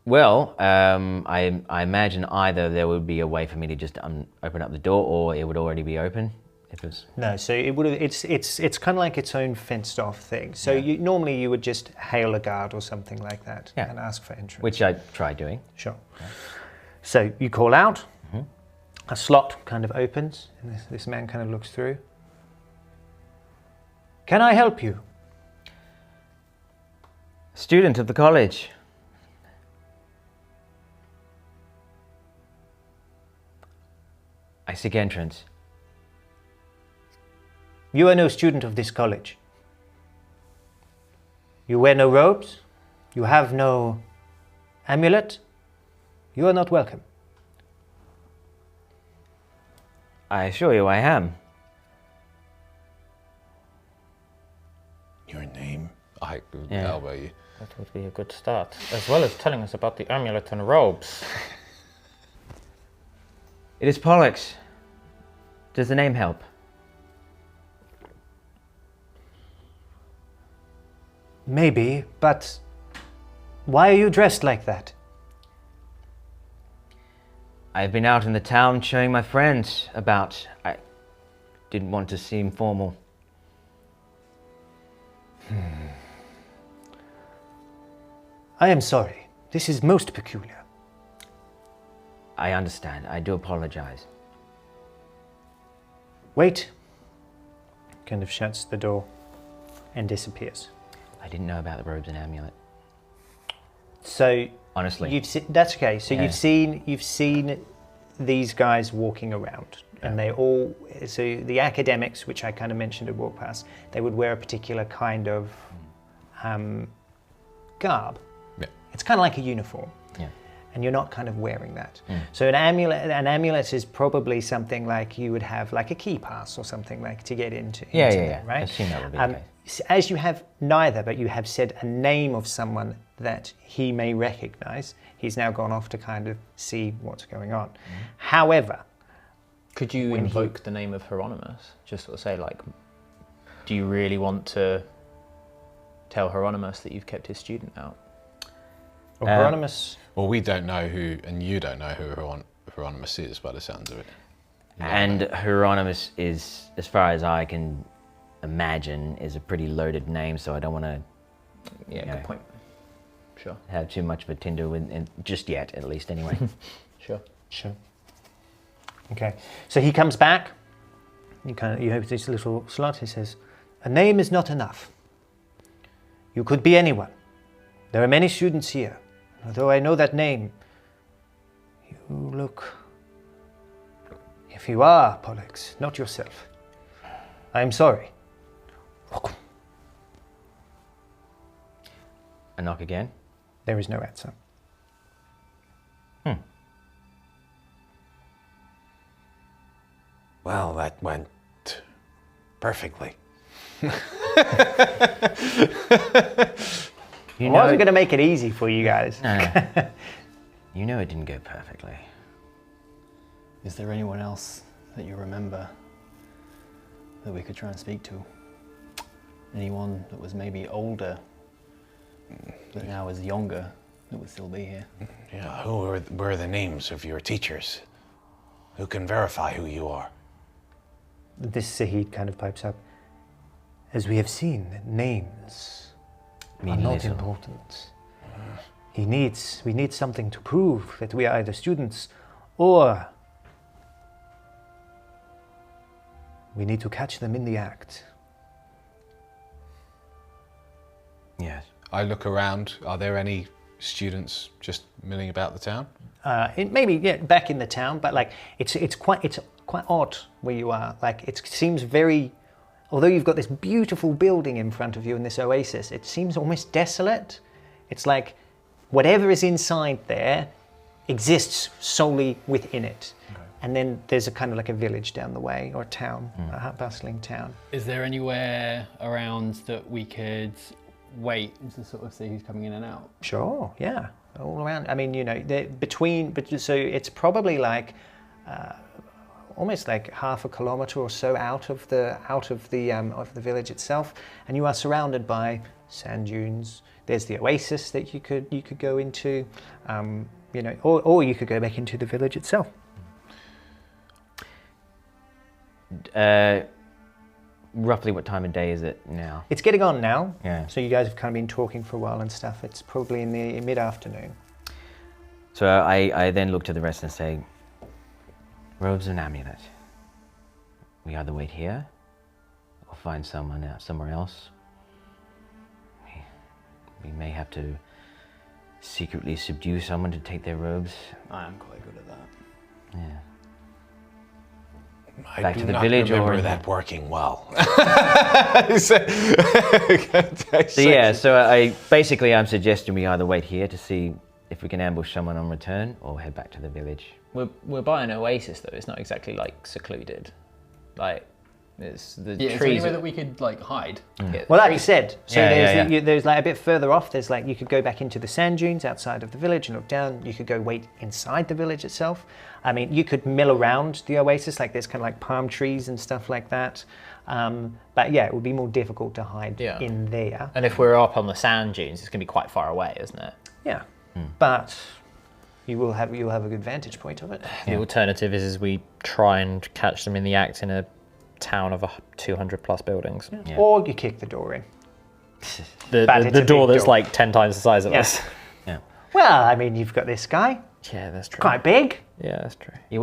Well, I imagine either there would be a way for me to just open up the door, or it would already be open. If it was... No, so it would have. It's kind of like its own fenced off thing. So normally you would just hail a guard or something like that and ask for entrance. Which I tried doing. Sure. So you call out. A slot kind of opens, and this man kind of looks through. Can I help you? Student of the college. I seek entrance. You are no student of this college. You wear no robes. You have no amulet. You are not welcome. I assure you I am. Your name? I would Yeah. elbow you. That would be a good start, as well as telling us about the amulet and robes. It is Pollux. Does the name help? Maybe, but why are you dressed like that? I've been out in the town showing my friends about. I didn't want to seem formal. I am sorry. This is most peculiar. I understand. I do apologize. Wait. Kind of shuts the door and disappears. I didn't know about the robes and amulet. So Honestly. that's okay. So Yeah. you've seen these guys walking around, and they all. So the academics, which I kind of mentioned at Walk Past, they would wear a particular kind of garb. Yeah. It's kind of like a uniform. Yeah. And you're not kind of wearing that. So an amulet is probably something like you would have like a key pass or something like to get into. Yeah, into yeah, that, yeah. right? I assume that would be the case. As you have neither, but you have said a name of someone that he may recognize, he's now gone off to kind of see what's going on. However, Could you invoke the name of Hieronymus? Just sort of say, like, do you really want to tell Hieronymus that you've kept his student out? or Hieronymus, Well, we don't know who, and you don't know who Hieronymus is by the sounds of it. And Hieronymus is, as far as I can imagine, is a pretty loaded name, so I don't want to Yeah, Yeah. good point. Sure, have too much of a Tinder with, just yet, at least, anyway. sure. sure. Okay, so he comes back. You open this little slot. He says, "A name is not enough. You could be anyone. There are many students here. Although I know that name, you look. If you are Pollux, not yourself, I am sorry. I knock again. There is no answer. Well, that went perfectly. I wasn't going to make it easy for you guys. No. You know it didn't go perfectly. Is there anyone else that you remember that we could try and speak to? Anyone that was maybe older, but now is younger, that would still be here? Yeah, who were the names of your teachers? Who can verify who you are? This Sahid kind of pipes up. As we have seen, names are Mean not little. important. We need something to prove that we are either students or we need to catch them in the act. Yes. I look around. Are there any students just milling about the town? Maybe back in the town, but like it's quite odd where you are. Like it seems very, although you've got this beautiful building in front of you in this oasis, it seems almost desolate. It's like whatever is inside there exists solely within it. Okay. And then there's a kind of like a village down the way, or a town, a bustling town. Is there anywhere around that we could wait to sort of see who's coming in and out? Sure, yeah, all around. I mean, you know, so it's probably like almost like half a kilometer or so out of the village itself, and you are surrounded by sand dunes. There's the oasis that you could go into, you know, or you could go back into the village itself. Roughly what time of day is it now? It's getting on now. Yeah. So you guys have kind of been talking for a while and stuff. It's probably in the mid-afternoon. So I then look to the rest and say, robes and amulet. We either wait here or find someone somewhere else. We may have to secretly subdue someone to take their robes. I am quite good at that. Yeah. I Back do to the not village remember or that working well. So I'm suggesting we either wait here to see if we can ambush someone on return or head back to the village. We're by an oasis though. It's not exactly like secluded. Like it's the Is there trees. anywhere that we could like hide? Yeah, Well, like I said, so Yeah, there's like a bit further off. There's like you could go back into the sand dunes outside of the village and look down. You could go wait inside the village itself. I mean, you could mill around the oasis. Like there's kind of like palm trees and stuff like that. But yeah, it would be more difficult to hide in there. And if we're up on the sand dunes, it's going to be quite far away, isn't it? Yeah, but you'll have a good vantage point of it. The alternative is we try and catch them in the act in a town of 200 plus buildings. Yeah. Or you kick the door in. The it's a door big that's door. like 10 times the size of us. Yeah. Well, I mean, you've got this guy, Yeah, that's true. quite big. Yeah, that's true. He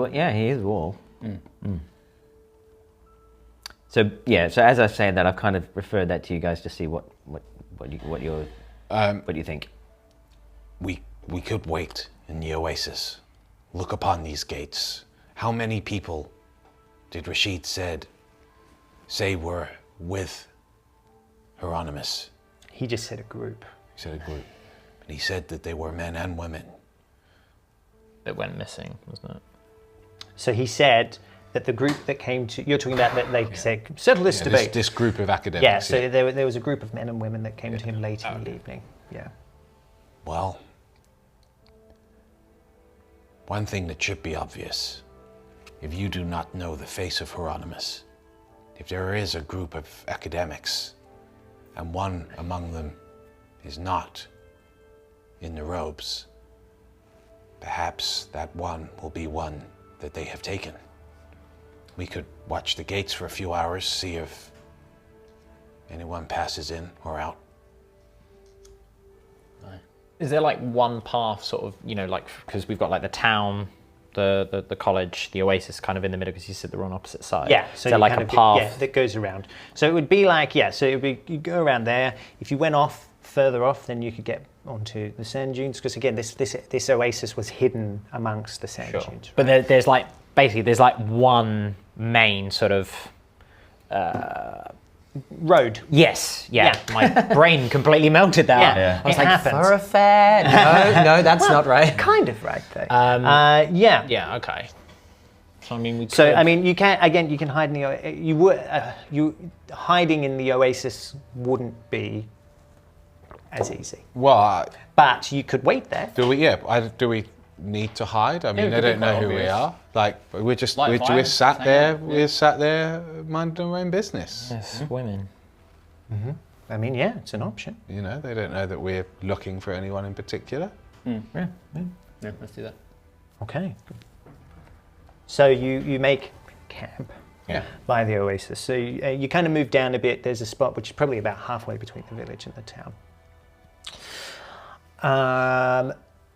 is wall. So as I say that, I've kind of referred that to you guys to see what you think. We could wait in the oasis, look upon these gates. How many people did Rashid say were with Hieronymus? He just said a group. He said a group. And he said that they were men and women. That went missing, wasn't it? So he said that the group that came to, you're talking about that they said, settle this debate. This group of academics. Yeah, so there was a group of men and women that came to him late in the evening. Yeah. Well, one thing that should be obvious, if you do not know the face of Hieronymus, if there is a group of academics and one among them is not in the robes, perhaps that one will be one that they have taken. We could watch the gates for a few hours, see if anyone passes in or out. Is there like one path sort of, you know, like, because we've got like the town, the college, the oasis kind of in the middle because you said they're on opposite sides. Yeah, so is there like a path? that goes around. So it would be like, so it would be, you go around there. If you went further off, then you could get onto the sand dunes, because again, this oasis was hidden amongst the sand dunes. But there's like, basically, there's like one main sort of road. Yes, yeah. Yeah. My brain completely melted that. Yeah. I was It like, happens. thoroughfare? No, that's not right. Kind of right though. Yeah. Yeah, okay. So I mean, we could... So I mean, you can hide in hiding in the oasis wouldn't be as easy, Well, but you could wait there. do we? Yeah. Do we need to hide? I mean, it they could be don't know quite who we obvious. are. Like we're just Light we're fire, sat hang there. out, We're sat there minding our own business. Yes, women. I mean, yeah, it's an option. You know, they don't know that we're looking for anyone in particular. Yeah, let's do that. Okay. So you make camp Yeah. by the oasis. So you kind of move down a bit. There's a spot which is probably about halfway between the village and the town.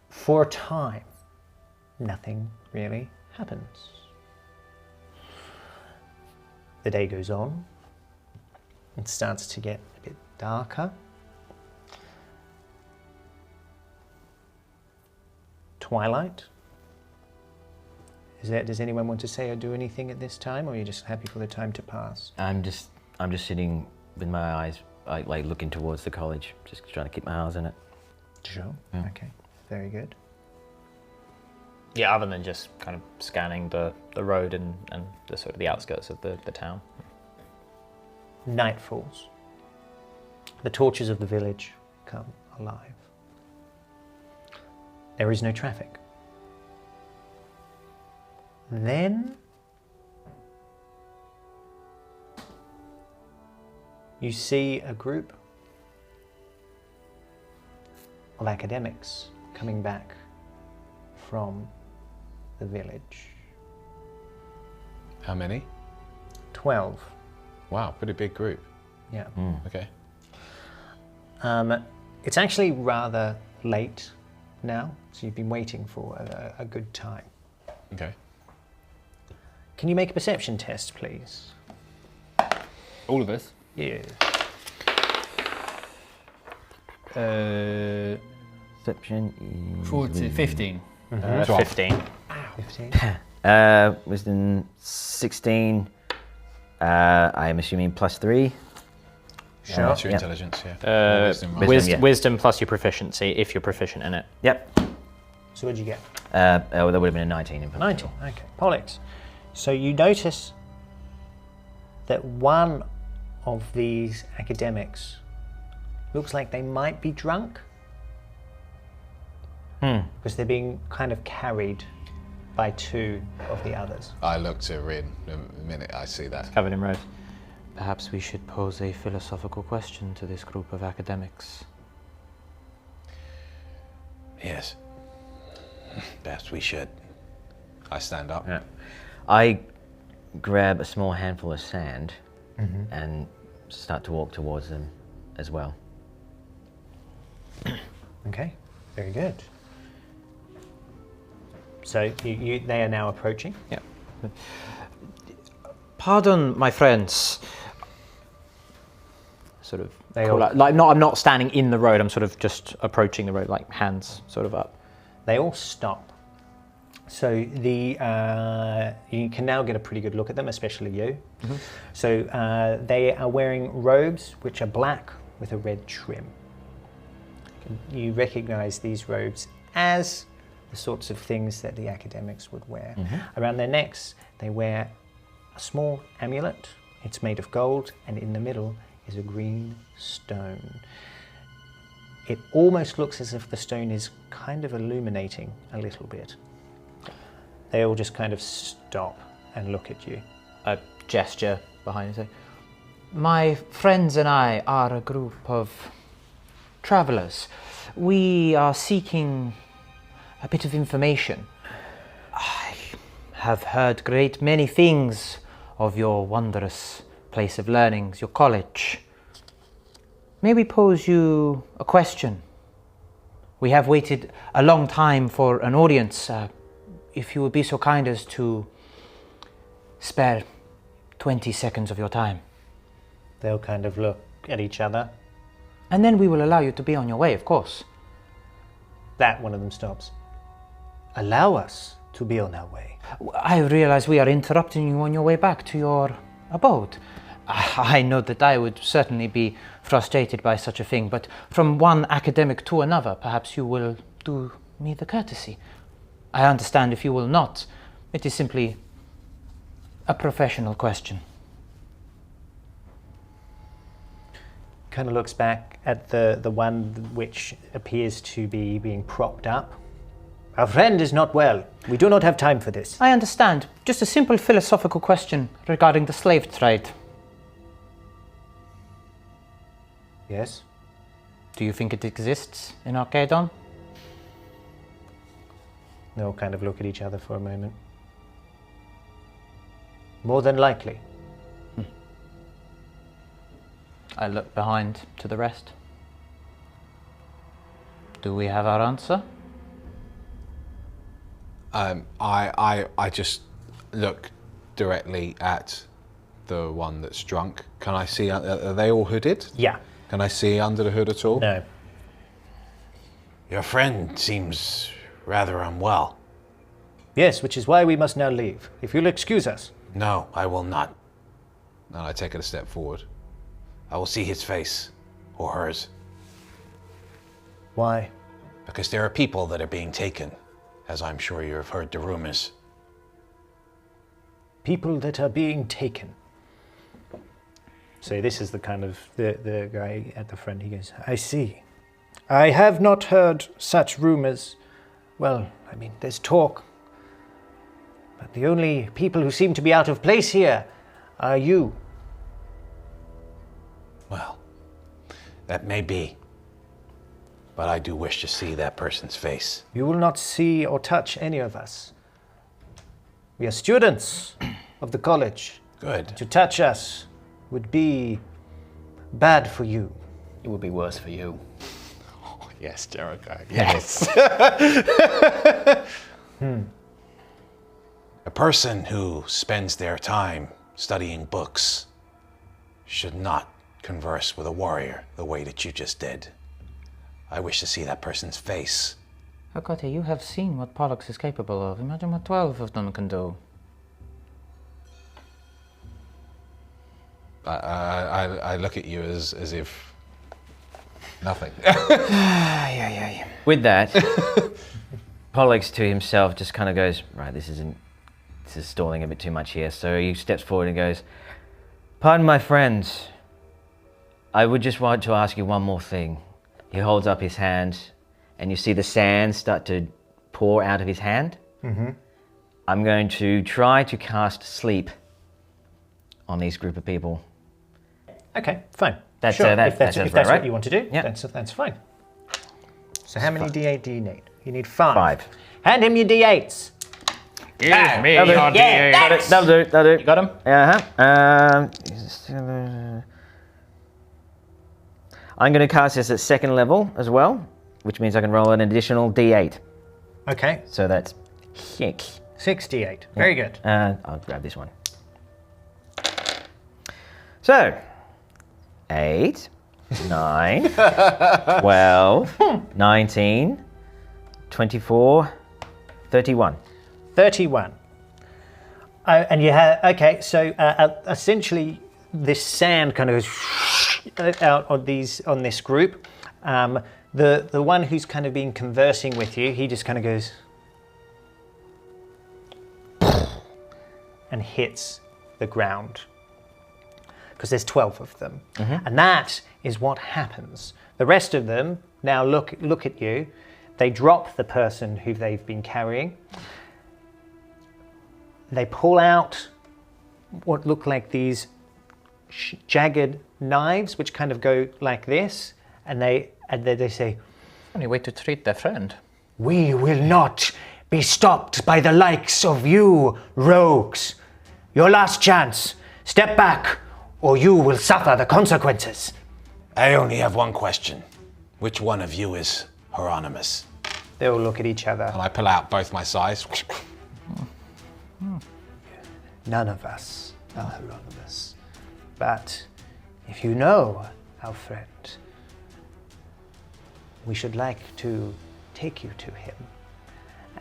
For a time, nothing really happens. The day goes on. It starts to get a bit darker. Twilight. Does anyone want to say or do anything at this time, or are you just happy for the time to pass? I'm just sitting with my eyes like looking towards the college, just trying to keep my eyes on it. Sure. Okay. Very good. Yeah, other than just kind of scanning the road and the sort of the outskirts of the town. Night falls. The torches of the village come alive. There is no traffic. Then you see a group of academics coming back from the village. How many? 12. Wow, pretty big group. Yeah. Okay. It's actually rather late now, so you've been waiting for a good time. Okay. Can you make a perception test, please? All of us. Yeah. Perception is 40, 15. 15. 15. Wisdom 16. I am assuming +3. Sure. That's your Yeah. intelligence, yeah. Wisdom, right? Wisdom, yeah. Wisdom plus your proficiency if you're proficient in it. Yep. So what'd you get? That would have been a 19 in fact. 19. Okay. Pollux. So you notice that one of these academics looks like they might be drunk. Because they're being kind of carried by two of the others. I look to Rin the minute I see that. Covered in rose. Perhaps we should pose a philosophical question to this group of academics. Yes. Perhaps we should. I stand up. Yeah. I grab a small handful of sand and start to walk towards them as well. Okay. Very good. So they are now approaching. Yeah. Pardon, my friends. Sort of They call all- out, like I'm not standing in the road, I'm sort of just approaching the road, like hands sort of up. They all stop. So you can now get a pretty good look at them, especially you. So they are wearing robes which are black with a red trim. You recognize these robes as the sorts of things that the academics would wear. Around their necks, they wear a small amulet. It's made of gold, and in the middle is a green stone. It almost looks as if the stone is kind of illuminating a little bit. They all just kind of stop and look at you. A gesture behind you. Say, My friends and I are a group of travelers. We are seeking a bit of information. I have heard great many things of your wondrous place of learnings, your college. May we pose you a question? We have waited a long time for an audience. If you would be so kind as to spare 20 seconds of your time. They'll kind of look at each other. And then we will allow you to be on your way, of course. That one of them stops. Allow us to be on our way. I realize we are interrupting you on your way back to your abode. I know that I would certainly be frustrated by such a thing, but from one academic to another, perhaps you will do me the courtesy. I understand if you will not. It is simply a professional question. Kind of looks back at the one which appears to be being propped up. Our friend is not well. We do not have time for this. I understand. Just a simple philosophical question regarding the slave trade. Yes? Do you think it exists in Arcadon? They'll kind of look at each other for a moment. More than likely. I look behind to the rest. Do we have our answer? I just look directly at the one that's drunk. Can I see? Are they all hooded? Yeah. Can I see under the hood at all? No. Your friend seems rather unwell. Yes, which is why we must now leave. If you'll excuse us. No, I will not. And I take it a step forward. I will see his face, or hers, Why? because there are people that are being taken, as I'm sure you have heard the rumors. People that are being taken. So this is the kind of the guy at the front. He goes, I see. I have not heard such rumors. Well, I mean, there's talk. But the only people who seem to be out of place here are you. Well, that may be, but I do wish to see that person's face. You will not see or touch any of us. We are students of the college. Good. To touch us would be bad for you. It would be worse for you. Yes, Jericho. Yes. A person who spends their time studying books should not converse with a warrior the way that you just did. I wish to see that person's face. Hakote, you have seen what Pollux is capable of. Imagine what 12 of them can do. I look at you as if nothing. With that, Pollux to himself just kind of goes, right, this is stalling a bit too much here. So he steps forward and goes, pardon my friends, I would just want to ask you one more thing. He holds up his hand and you see the sand start to pour out of his hand. Mm-hmm. I'm going to try to cast sleep on these group of people. Okay, fine. That's, sure. that if that's sounds what right. you want to do, Yeah. that's fine. So how many D8 do you need? You need 5. 5. Hand him your D8s. Give me That'll do. your D8. That'll do. That'll do. You got him? I'm going to cast this at 2nd level as well, which means I can roll an additional D8. Okay, So that's 6. 6 D8. Very good. I'll grab this one. So, 8, 9, 12, 19, 24, 31. 31. And you have, okay, so essentially this sand kind of goes out on this group. The one who's kind of been conversing with you, he just kind of goes and hits the ground. Because there's 12 of them. Mm-hmm. And that is what happens. The rest of them now look at you. They drop the person who they've been carrying. They pull out what look like these jagged knives, which kind of go like this, and they say, Only way to treat their friend. "We will not be stopped by the likes of you, rogues. Your last chance. Step back, or you will suffer the consequences." I only have one question. Which one of you is Hieronymus? They all look at each other. And I pull out both my sides. None of us are Hieronymus. But if you know our friend, we should like to take you to him.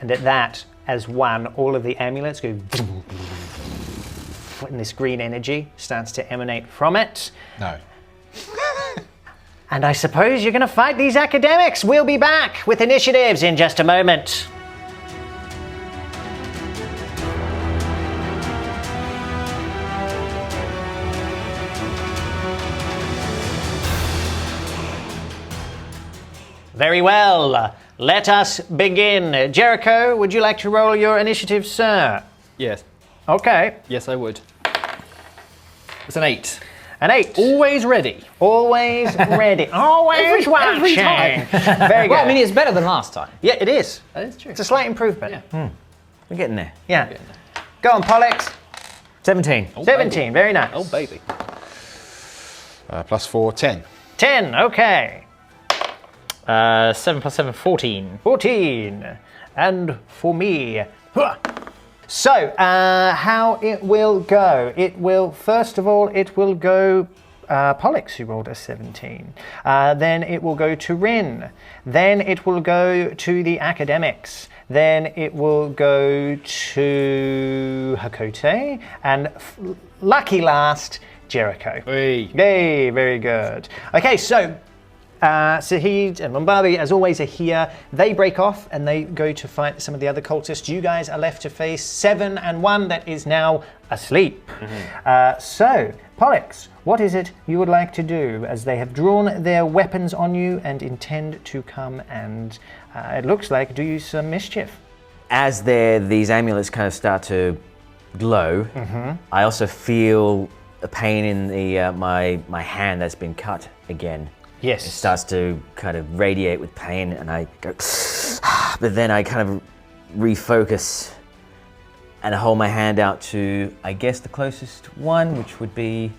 And at that, as one, all of the amulets go and this green energy starts to emanate from it. No. And I suppose you're going to fight these academics. We'll be back with initiatives in just a moment. Very well. Let us begin. Jericho, would you like to roll your initiative, sir? Yes. Okay. Yes, I would. It's an 8. An 8. Always ready. Always ready. Always watching. every time. Very good. Well, I mean, it's better than last time. Yeah, it is. That is true. It's a slight improvement. Yeah. We're getting there. Yeah. Go on, Pollux. 17. 17. Very nice. Oh, baby. +4, 10. 10. Okay. 7 plus 7, 14. 14. And for me. So, how it will go? It will, first of all, it will go Pollux, who rolled a 17. Then it will go to Rin. Then it will go to the academics. Then it will go to Hakote. And lucky last, Jericho. Hey. Yay, very good. Okay, so Sahid and Mumbabi, as always, are here. They break off and they go to fight some of the other cultists. You guys are left to face 7 and 1 that is now asleep. So, Pollux, what is it you would like to do as they have drawn their weapons on you and intend to come and, it looks like, do you some mischief? As these amulets kind of start to glow, I also feel a pain in the my hand that's been cut again. Yes. It starts to kind of radiate with pain, and I go, but then I kind of refocus and I hold my hand out to, I guess, the closest one, which would be,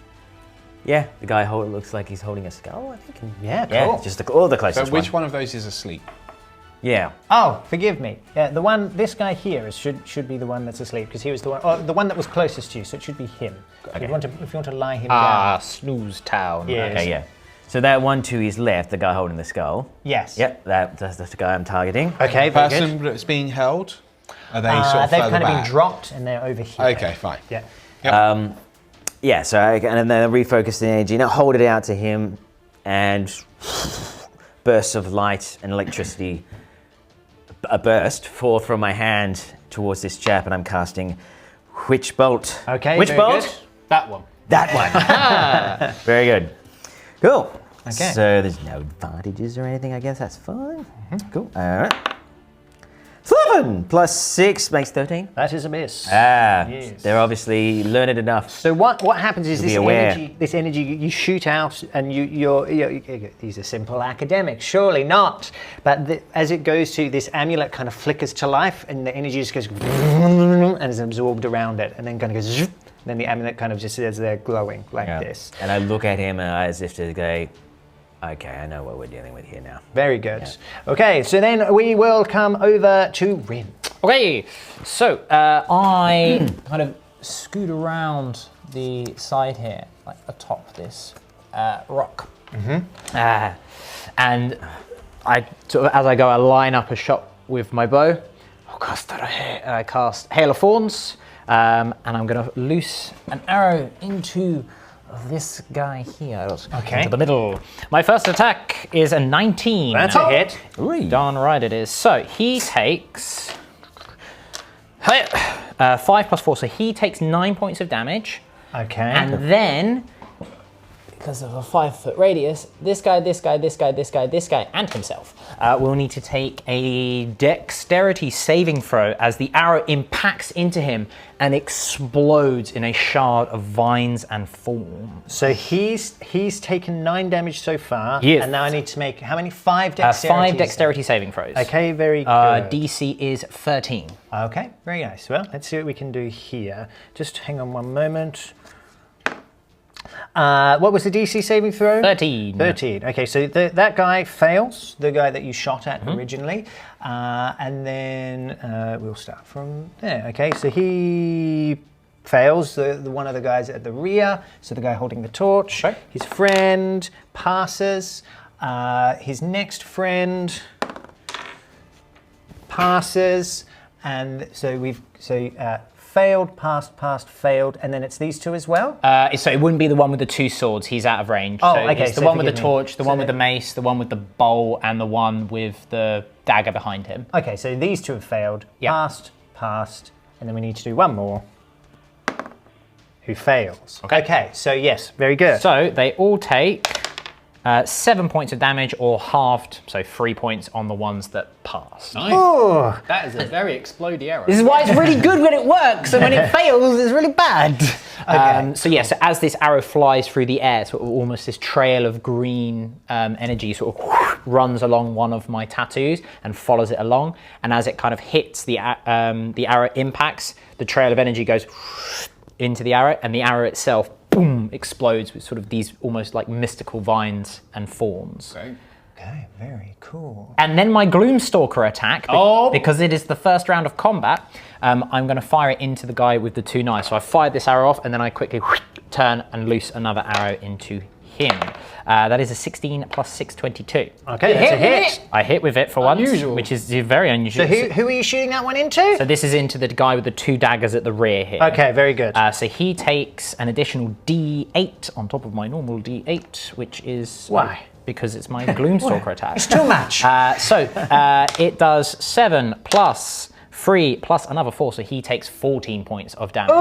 the guy who looks like he's holding a skull, I think. Yeah, cool. Yeah, just the closest So one. which one of those is asleep? Yeah. Oh, forgive me. Yeah, this guy here should be the one that's asleep because he was the one that was closest to you, so it should be him. If you want to lie him down. Snooze town. Yes. Okay, yeah. So that one to his left, the guy holding the skull. Yes. Yep, that's the guy I'm targeting. Okay, The very person good. that's being held? Are they sort of They've further kind of back? been dropped and they're over here. Okay, fine. Yeah. So and then I refocus the energy, and I hold it out to him, and bursts of light and electricity burst forth from my hand towards this chap, and I'm casting Witch Bolt. Okay, Witch very Bolt? good. That one. That one. Very good. Cool. Okay. So there's no advantages or anything, I guess that's fine. Cool. All right. 11 plus 6 makes 13. That is a miss. Yes. They're obviously learned enough. So what happens is To be aware. this energy you shoot out, and you're these are simple academics, surely not. But as it goes to this amulet, kind of flickers to life, and the energy just goes and is absorbed around it, and then kind of goes. And then the amulet kind of just sits there glowing like this. And I look at him as if to go, okay, I know what we're dealing with here now. Very good. Okay, so then we will come over to Rin. Okay, so I kind of scoot around the side here, like atop this rock. And I, sort of, as I go, I line up a shot with my bow. And I cast Hail of Thorns, and I'm going to loose an arrow into this guy here. Okay. Into the middle. My first attack is a 19. That's a hit. Darn right it is. So he takes 5 plus 4, so he takes 9 points of damage. Okay. And then, because of a 5-foot radius, this guy, and himself will need to take a dexterity saving throw as the arrow impacts into him and explodes in a shard of vines and thorns. So he's taken 9 damage so far, Yes. and now I need to make how many? 5 dexterity. 5 dexterity saving throws. Okay, very good. DC is 13. Okay, very nice. Well, let's see what we can do here. Just hang on one moment. What was the DC saving throw? 13. 13. Okay, so that guy fails, the guy that you shot at originally. And then we'll start from there. Okay, so he fails, the one of the guys at the rear, so the guy holding the torch. Okay. His friend passes. His next friend passes. And so failed, passed, failed, and then it's these two as well? So it wouldn't be the one with the two swords. He's out of range. Oh, so okay, It's the so one with the forgive me. torch, the one with the mace, the one with the bowl, and the one with the dagger behind him. Okay, so these two have failed. Yeah. Passed, and then we need to do one more. Who fails. Okay, so yes, very good. So they all take 7 points of damage, or halved, so 3 points on the ones that pass. Nice. Oh, That is a very explodey arrow. This is why it's really good when it works, and when it fails, it's really bad. So as this arrow flies through the air, sort of almost this trail of green energy sort of runs along one of my tattoos and follows it along. And as it kind of hits the arrow impacts, the trail of energy goes into the arrow, and the arrow itself, boom, explodes with sort of these almost like mystical vines and thorns. Great. okay, very cool. And then my Gloomstalker attack, because it is the first round of combat, I'm going to fire it into the guy with the two knives. So I fired this arrow off, and then I quickly turn and loose another arrow into him. That is a 16 plus 6, 22. Okay, that's a hit. I hit with it for once, Unusual. which is very unusual. So who are you shooting that one into? So this is into the guy with the two daggers at the rear here. Okay, very good. So he takes an additional D8 on top of my normal D8, which is... Why? Because it's my Gloomstalker attack. It's too much. It does 7 plus 3 plus another 4, so he takes 14 points of damage.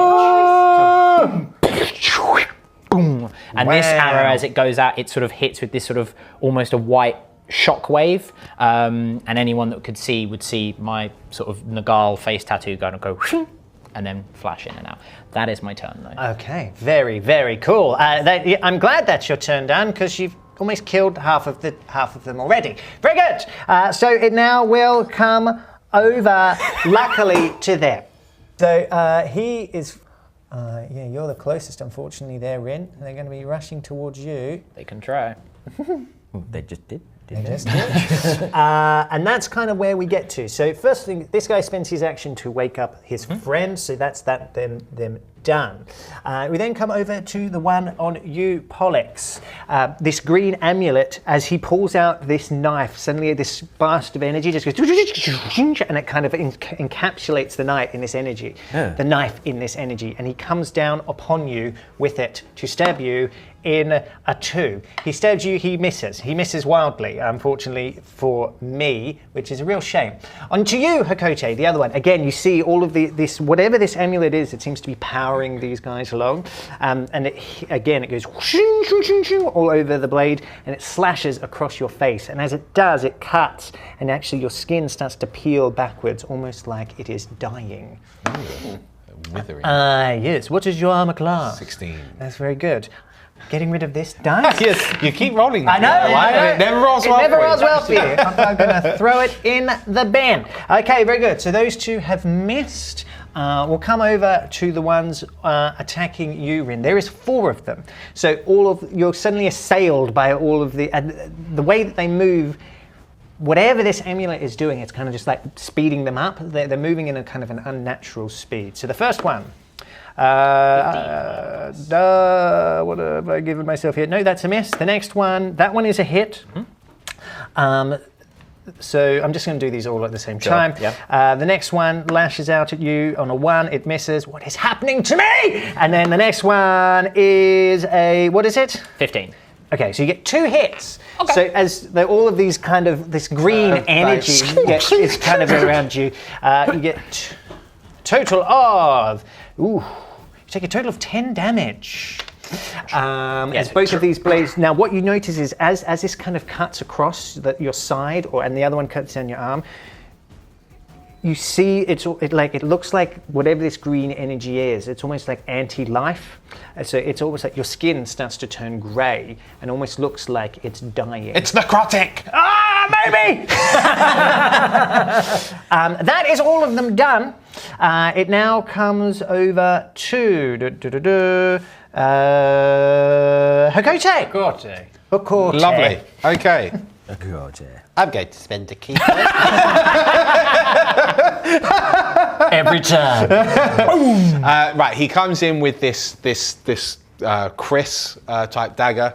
Boom. And this arrow, as it goes out, it sort of hits with this sort of almost a white shock wave. And anyone that could see would see my sort of Nagal face tattoo going to go and then flash in and out. That is my turn, though. Okay, very, very cool. I'm glad that's your turn, Dan, because you've almost killed half of them already. Very good. So it now will come over, luckily, to them. So he is. Yeah, you're the closest. Unfortunately, they're in, and they're going to be rushing towards you. They can try. They just did. They just did. And that's kind of where we get to. So first thing, this guy spends his action to wake up his friend. So that's them done. We then come over to the one on you, Pollux. This green amulet, as he pulls out this knife, suddenly this blast of energy just goes, and it kind of encapsulates the knife in this energy. The knife in this energy, and he comes down upon you with it to stab you in a 2. He stabs you, he misses. He misses wildly, unfortunately for me, which is a real shame. On to you, Hakote, the other one. Again, you see all of this, whatever this amulet is, it seems to be powering these guys along. And it goes all over the blade, and it slashes across your face. And as it does, it cuts, and actually your skin starts to peel backwards, almost like it is dying. Withering. Yes. What is your armor class? 16. That's very good. Getting rid of this dice. Yes, you keep rolling. I know. It never rolls well. It never for you. rolls well for you. I'm going to throw it in the bin. Okay, very good. So those two have missed. We'll come over to the ones attacking you, Rin. There is 4 of them. So you're suddenly assailed by all of the way that they move. Whatever this amulet is doing, it's kind of just like speeding them up. They're moving in a kind of an unnatural speed. So the first one. What have I given myself here? No, that's a miss. The next one, that one is a hit. So I'm just going to do these all at the same time. Yeah. The next one lashes out at you on a 1. It misses. What is happening to me? And then the next one is a, what is it? 15. Okay, so you get 2 hits. Okay. So as all of these kind of, this green energy is kind of around you, you get total of, you take a total of 10 damage. As both of these blades, now what you notice is as this kind of cuts across your side, and the other one cuts down your arm, you see it looks like whatever this green energy is, it's almost like anti-life. So it's almost like your skin starts to turn grey and almost looks like it's dying. It's necrotic. Maybe! That is all of them done. It now comes over to Hakote. Hakote. Lovely. Okay. I'm going to spend a key. Every time. Right, he comes in with this Chris type dagger.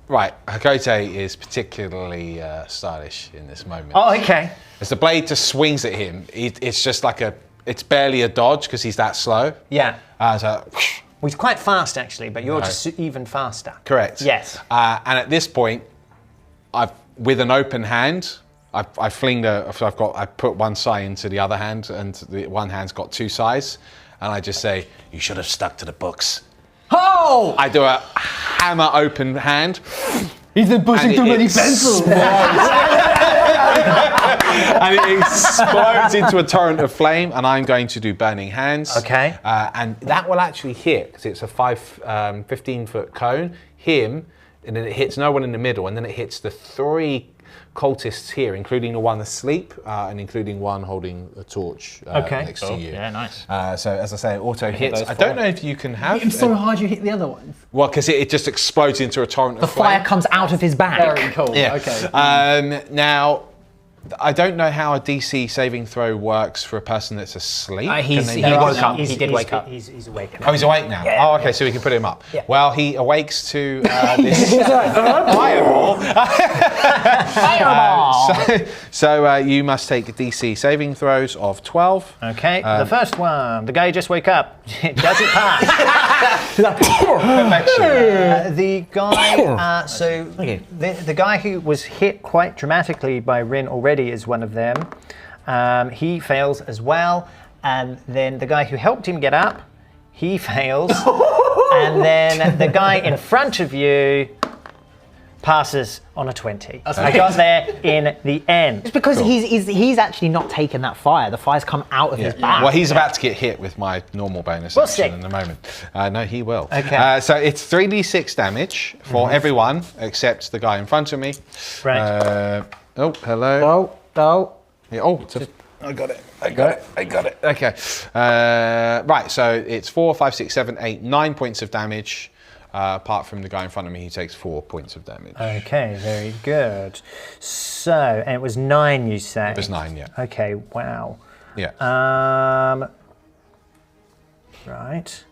Right, Hakote is particularly stylish in this moment. Oh, okay. As the blade just swings at him, it's just like a it's barely a dodge because he's that slow. Yeah. So, Well, he's quite fast actually, but you're just even faster. correct. Yes. And at this point, with an open hand, I put one sai into the other hand, and the one hand's got two sais, and I just say, "You should have stuck to the books." Oh! I do a hammer open hand. He's been pushing too many pencils. And it explodes into a torrent of flame, and I'm going to do burning hands. Okay. And that will actually hit, because it's a 15-foot cone, him, and then it hits no one in the middle, and then it hits the 3 cultists here, including the one asleep, and including one holding a torch next to you. Yeah, nice. So as I say, it auto hits. those I don't four. know if you can have... Hit him so hard you hit the other ones. Well, because it just explodes into a torrent The of flame. fire comes out of his back. Very cool. Yeah. Okay. Now, I don't know how a DC saving throw works for a person that's asleep. He Can they woke make- up. He did wake up. He's awake. Oh, he's awake now. Oh, okay, so we can put him up. Yeah. Well, he awakes to this fireball. So you must take DC saving throws of 12. Okay, the first one, the guy just woke up. Does it pass? The guy, the guy who was hit quite dramatically by Rin already is one of them. He fails as well. And then the guy who helped him get up, he fails. And then the guy in front of you passes on a 20. I got there in the end. It's because he's actually not taken that fire. The fire's come out of his back. Well, he's about to get hit with my normal bonus We'll action see. in a moment. No, he will. Okay. So it's 3d6 damage for everyone except the guy in front of me. Right. Oh, hello. No. Yeah, I got it. Okay. Right, so it's 4, 5, 6, 7, 8, 9 points of damage. Apart from the guy in front of me, he takes 4 points of damage. Okay, very good. So, and it was 9, you say? It was 9, yeah. Okay, wow. Yeah. Right.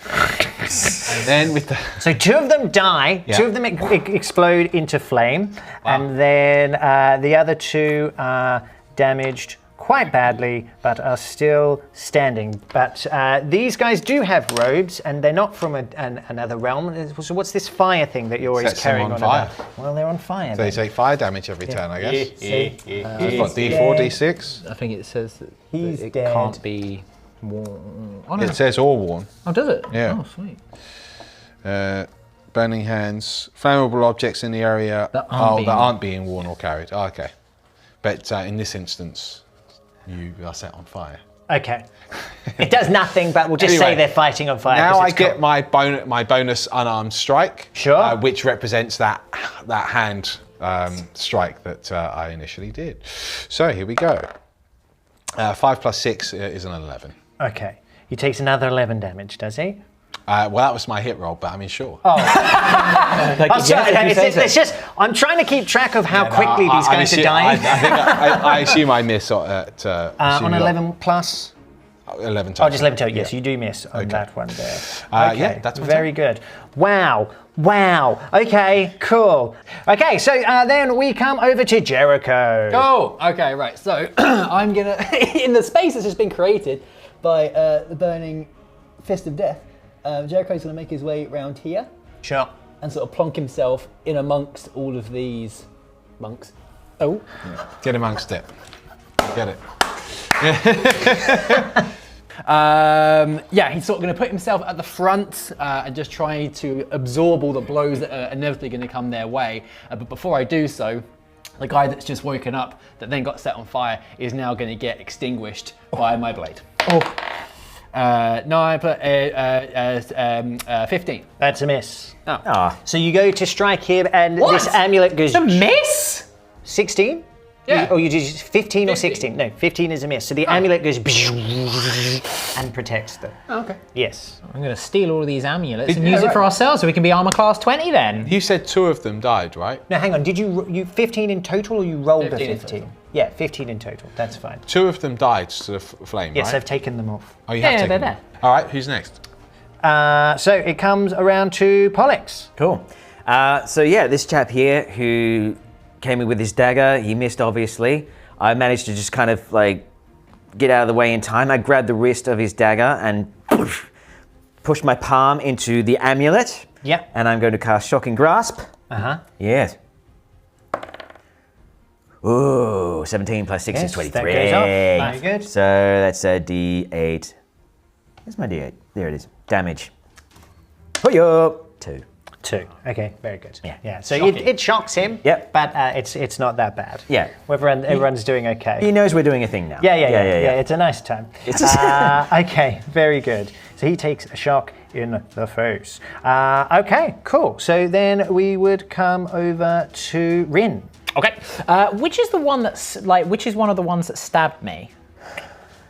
And then with the... So 2 of them die, Yeah. 2 of them explode into flame, and then the other 2 are damaged quite badly, but are still standing. But these guys do have robes, and they're not from another realm. So what's this fire thing that you're always Sets them carrying on on? fire. Well, they're on fire. So they then. take fire damage every turn, I guess. So, It's what, D4, D6? I think it says that He's it dead. can't be worn. Oh, no. It says all worn. Oh, does it? Yeah. Oh, sweet. Burning hands, flammable objects in the area That aren't being worn or carried. Oh, okay. But in this instance, you are set on fire. Okay. It does nothing, but we'll just Anyway, say they're fighting on fire. Now 'cause I it's get cold. my bonus unarmed strike, Sure. which represents that hand strike that I initially did. So here we go. 5 plus 6 is an 11. Okay. He takes another 11 damage, does he? Well, that was my hit roll, but I mean, sure. I'm sorry, it's just, I'm trying to keep track of how quickly these guys are dying. I assume I miss at On 11 plus? 11 total. Oh, just 11 total. Yes, you do miss on that one there. Yeah, that's my very good. Wow. Okay, cool. Okay, so then we come over to Jericho. Oh, okay, right. So I'm gonna, in the space that's just been created by the burning fist of death, Jericho's gonna make his way around here Sure. and sort of plonk himself in amongst all of these monks. Oh, Get amongst it. Get it. yeah, he's sort of going to put himself at the front and just try to absorb all the blows that are inevitably going to come their way. But before I do so, the guy that's just woken up, that then got set on fire, is now going to get extinguished by my blade. 9 plus 15. That's a miss. Ah. So you go to strike him, and this amulet goes. A miss? 16? Yeah. Or you do 15 or 16? No, 15 is a miss. So the amulet goes and protects them. Oh, okay. Yes. I'm going to steal all of these amulets and use it for ourselves so we can be armor class 20 then. You said 2 of them died, right? No, hang on. Did you 15 in total, or you rolled 15 a in 15? total. Yeah, 15 in total. That's fine. 2 of them died to the flame, Yes, right? I've taken them off. Oh, you have Yeah, taken they're them. there. All right, who's next? So it comes around to Pollux. Cool. So yeah, this chap here who came in with his dagger, he missed obviously. I managed to just kind of like get out of the way in time. I grab the wrist of his dagger and push my palm into the amulet. Yep. And I'm going to cast Shocking Grasp. Uh-huh. Yes. Ooh, 17 plus 6 is Yes, 23. that goes up. Very good. So that's a D8. Where's my D8? There it is. Damage. Ho-yo! 2. 2. Okay, very good. Yeah. So it shocks him. Yep. But it's not that bad. Yeah. Everyone's doing okay. He knows we're doing a thing now. Yeah. It's a nice time. Okay, very good. So he takes a shock in the face. Okay, cool. So then we would come over to Rin. Okay. Which is one of the ones that stabbed me?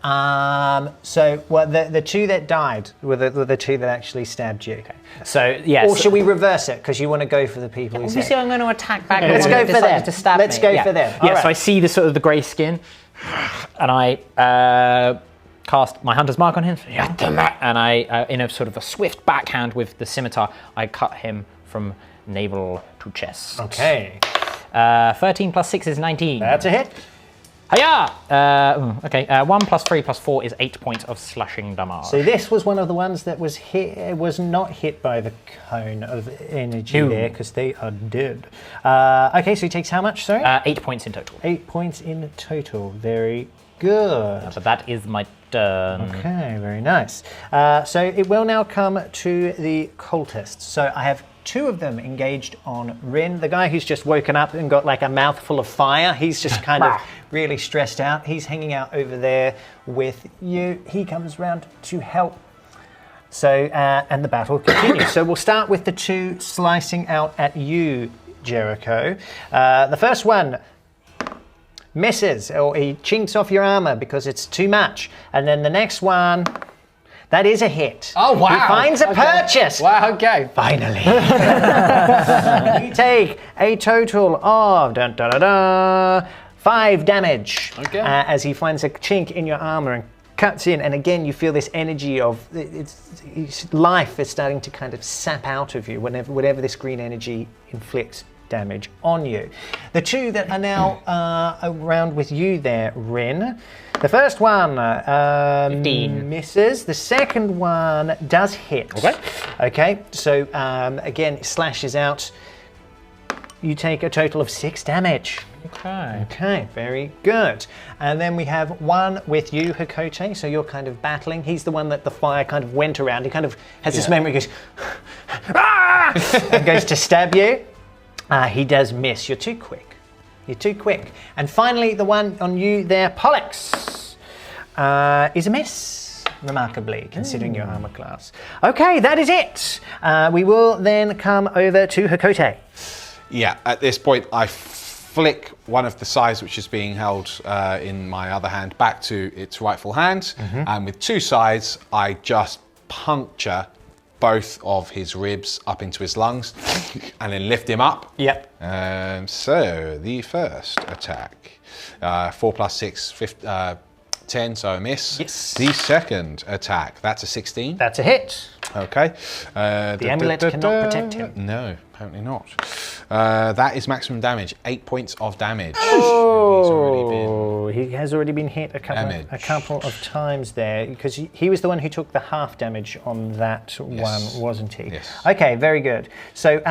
So the two that died were the two that actually stabbed you. Okay. So yes. Or should we reverse it because you want to go for the people who Obviously, said? I'm going to attack back. Let's the go one for that decided them. To stab Let's me. go for them. Yeah. All So I right. see the sort of the grey skin, and I cast my hunter's mark on him, and I, in a sort of a swift backhand with the scimitar, I cut him from navel to chest. Okay. 13 plus 6 is 19. That's a hit. Hiya! Okay, 1 plus 3 plus 4 is 8 points of slashing damage. So this was one of the ones that was not hit by the cone of energy there because they are dead. Okay, so he takes how much, sorry? 8 points in total. 8 points in total. Very good. So that is my turn. Okay, very nice. So it will now come to the cultists. So I have 2 of them engaged on Rin, the guy who's just woken up and got like a mouthful of fire. He's just kind of really stressed out. He's hanging out over there with you. He comes round to help. So, and the battle continues. So we'll start with the 2 slicing out at you, Jericho. The first one misses, or he chinks off your armor because it's too much. And then the next one, that is a hit. Oh, wow. He finds a purchase. Wow, okay. Finally. You take a total of 5 damage as he finds a chink in your armor and cuts in. And again, you feel this energy of it's life is starting to kind of sap out of you whenever this green energy inflicts damage on you. The 2 that are now around with you there, Rin. The first one 15. misses. The second one does hit. Okay. So again, it slashes out. You take a total of 6 damage. Okay, very good. And then we have one with you, Hakote. So you're kind of battling. He's the one that the fire kind of went around. He kind of has this memory, goes, and goes to stab you. He does miss. You're too quick. And finally, the one on you there, Pollux, is a miss, remarkably, considering your armor class. Okay, that is it. We will then come over to Hakote. Yeah, at this point, I flick one of the sides which is being held in my other hand back to its rightful hand. And with 2 sides, I just puncture both of his ribs up into his lungs and then lift him up. Yep. So the first attack, 4 plus 6, 10, so a miss. Yes. The second attack, that's a 16. That's a hit. Okay. The amulet cannot protect him. No, apparently not. That is maximum damage, 8 points of damage. Oh, he has already been hit a couple of times there because he was the one who took the half damage on that one, wasn't he? Yes. Okay, very good. So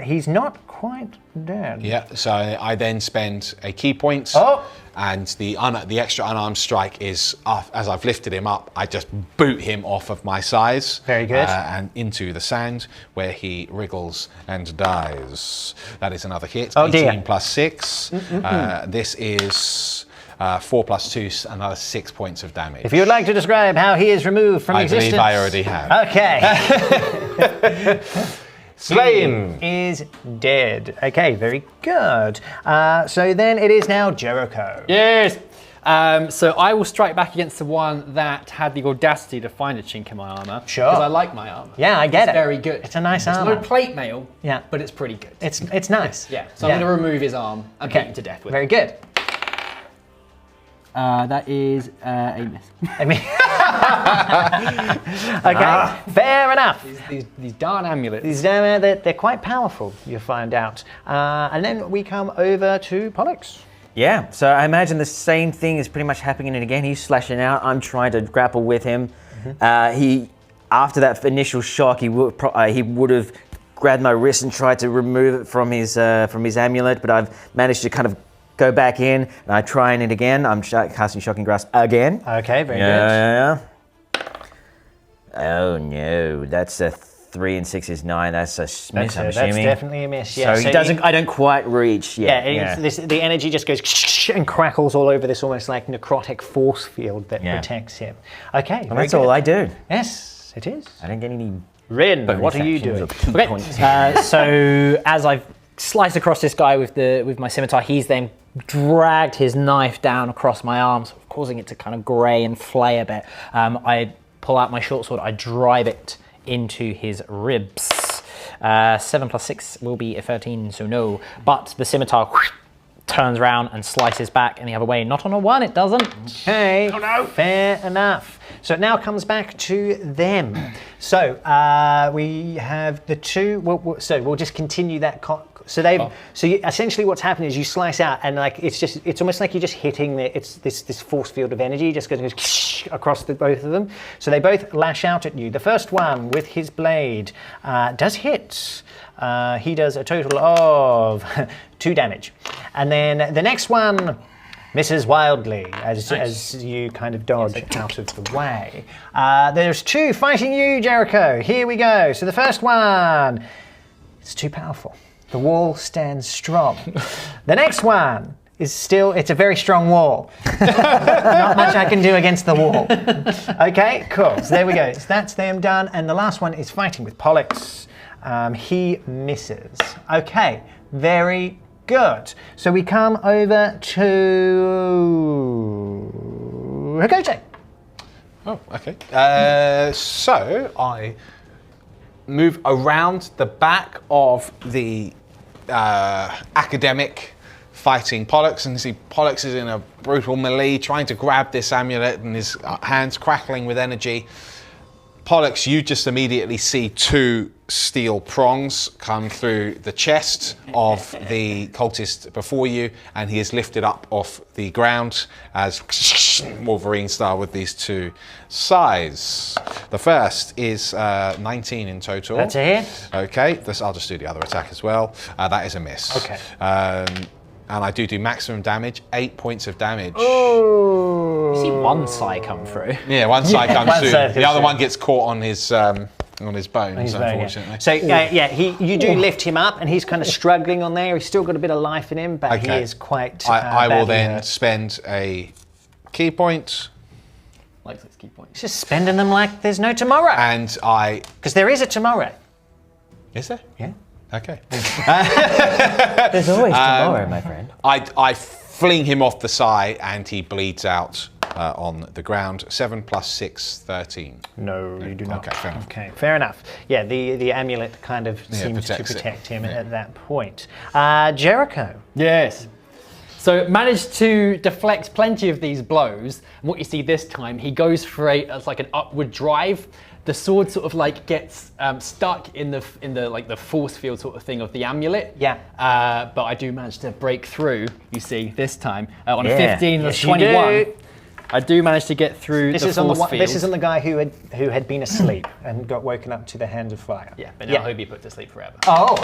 he's not quite dead. Yeah, so I then spend a key point. Oh. And the extra unarmed strike is, as I've lifted him up, I just boot him off of my sides. Very good. And into the sand, where he wriggles and dies. That is another hit. Oh, 18 dear. plus 6. This is 4 plus 2, another 6 points of damage. If you would like to describe how he is removed from existence. I believe I already have. Okay. Slain is dead. Okay, very good. So then it is now Jericho. Yes. So I will strike back against the one that had the audacity to find a chink in my armor. Sure. Because I like my armor. Yeah, I get It's it. very good. It's a nice It's armor. no plate mail. Yeah. But it's pretty good. It's nice. Yeah. So I'm going to remove his arm and beat him to death with Very it. good. That is a miss. I mean, okay, fair enough. These darn amulets. They're quite powerful, you find out. And then we come over to Pollux. Yeah, so I imagine the same thing is pretty much happening again. He's slashing out. I'm trying to grapple with him. He, after that initial shock, he would have grabbed my wrist and tried to remove it from his amulet, but I've managed to kind of go back in, and I try it again. I'm casting Shocking Grasp again. Okay, very good. Yeah. Oh no, that's a 3 and 6 is 9. That's a miss, I'm assuming. That's definitely a miss. Yeah. So he doesn't. I don't quite reach. Yeah, the energy just goes and crackles all over this almost like necrotic force field that protects him. Okay, Well, that's all I do. Yes, it is. I don't get any. Rin, bonus what are you actions doing? or key Okay, points. so as I've sliced across this guy with my scimitar, he's then dragged his knife down across my arm, sort of causing it to kind of grey and flay a bit. I pull out my short sword, I drive it into his ribs. 7 plus 6 will be a 13, so no. But the scimitar turns around and slices back in the other way. Not on a 1, it doesn't. Okay, fair enough. So it now comes back to them. So we have the two. So we'll just continue that. Essentially what's happening is you slice out, and like it's almost like you're just hitting this force field of energy just goes across both of them. So they both lash out at you. The first one with his blade does hit. He does a total of 2 damage, and then the next one misses wildly as you kind of dodge out of the way. There's 2 fighting you, Jericho. Here we go. So the first one, it's too powerful. The wall stands strong. The next one is it's a very strong wall. Not much I can do against the wall. Okay, cool. So there we go. So that's them done. And the last one is fighting with Pollux. He misses. Okay, very good. So we come over to Hakote. Oh, okay. So I move around the back of the academic fighting Pollux, and see Pollux is in a brutal melee trying to grab this amulet and his hands crackling with energy. Pollux, you just immediately see 2 steel prongs come through the chest of the cultist before you, and he is lifted up off the ground as Wolverine style with these 2 scythes. The first is 19 in total. That's a hit. Okay, I'll just do the other attack as well. That is a miss. Okay. And I do maximum damage, 8 points of damage. You see one sigh come through. Yeah, one side comes one through. side The comes other through. one gets caught on his bones, unfortunately. So you do lift him up, and he's kind of struggling on there. He's still got a bit of life in him, but he is quite. I will badly then hurt. spend a key point, Like 6 key points. Just spending them like there's no tomorrow. and I. Because there is a tomorrow. Is there? Yeah. Okay. There's always tomorrow, my friend. I fling him off the side, and he bleeds out on the ground. 7 plus 6, 13. No, you do not. Okay, fair enough. Okay, fair enough. Yeah, the amulet kind of seems to protects it. protect him at that point. Jericho. Yes. So managed to deflect plenty of these blows. And what you see this time, he goes for it's like an upward drive. The sword sort of like gets stuck in the like the force field sort of thing of the amulet. Yeah. But I do manage to break through. You see this time on a Yeah. 15, that's Yes, you 21. do. I do manage to get through This the is on force the field. this is on the guy who had been asleep and got woken up to the hand of fire. Yeah, but now he'll be put to sleep forever. Oh,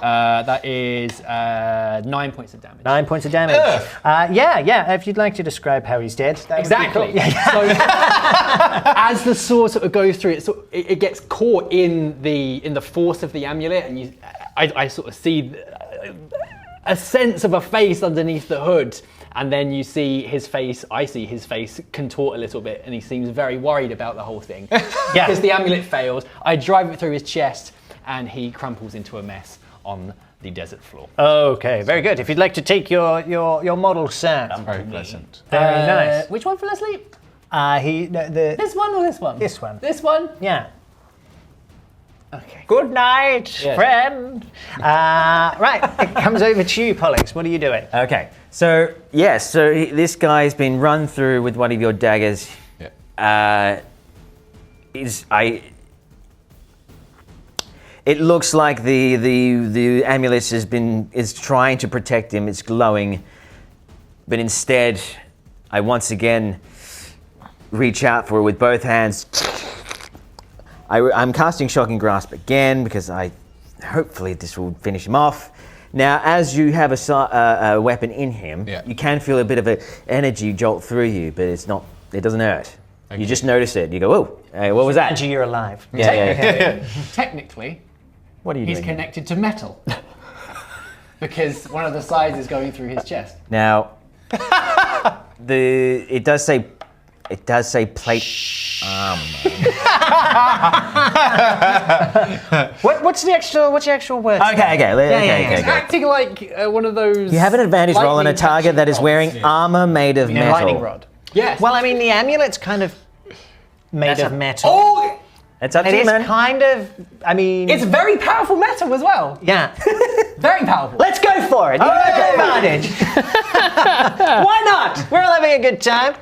That is 9 points of damage. 9 points of damage. Yeah. If you'd like to describe how he's dead. that would be Exactly. cool. Yeah. So as the sword sort of goes through, it gets caught in the force of the amulet, and I sort of see a sense of a face underneath the hood, and then you see his face. I see his face contort a little bit, and he seems very worried about the whole thing. Yeah. Because the amulet fails. I drive it through his chest, and he crumples into a mess on the desert floor. Okay, very good. If you'd like to take your model, sir. Very pleasant. Very nice. Which one fell asleep? This This one or this one? This one. This one? Yeah. Okay. Good night, Yes. friend. Right, it comes over to you, Pollux. What are you doing? Okay, so yes, this guy's been run through with one of your daggers. Yeah. It looks like the amulet is trying to protect him. It's glowing. but instead, I once again reach out for it with both hands. I'm casting Shocking Grasp again because hopefully this will finish him off. Now, as you have a weapon in him, you can feel a bit of an energy jolt through you, but it doesn't hurt. Okay. You just notice it. You go, oh, hey, what was that? Energy, you're alive. Yeah. Technically, What are you he's doing? connected to metal. Because one of the sides is going through his chest. Now, it does say plate armor. What's the actual word? Okay. It's acting like one of those. You have an advantage roll on a lightning target that is rods. wearing armor made of metal. Lightning rod. Yes. Well, I mean, the amulet's kind of made of metal. Oh, It's up to It you, is man. kind of, I mean... it's very powerful metal as well. yeah. Very powerful. Let's go for it. You have advantage. Why not? We're all having a good time.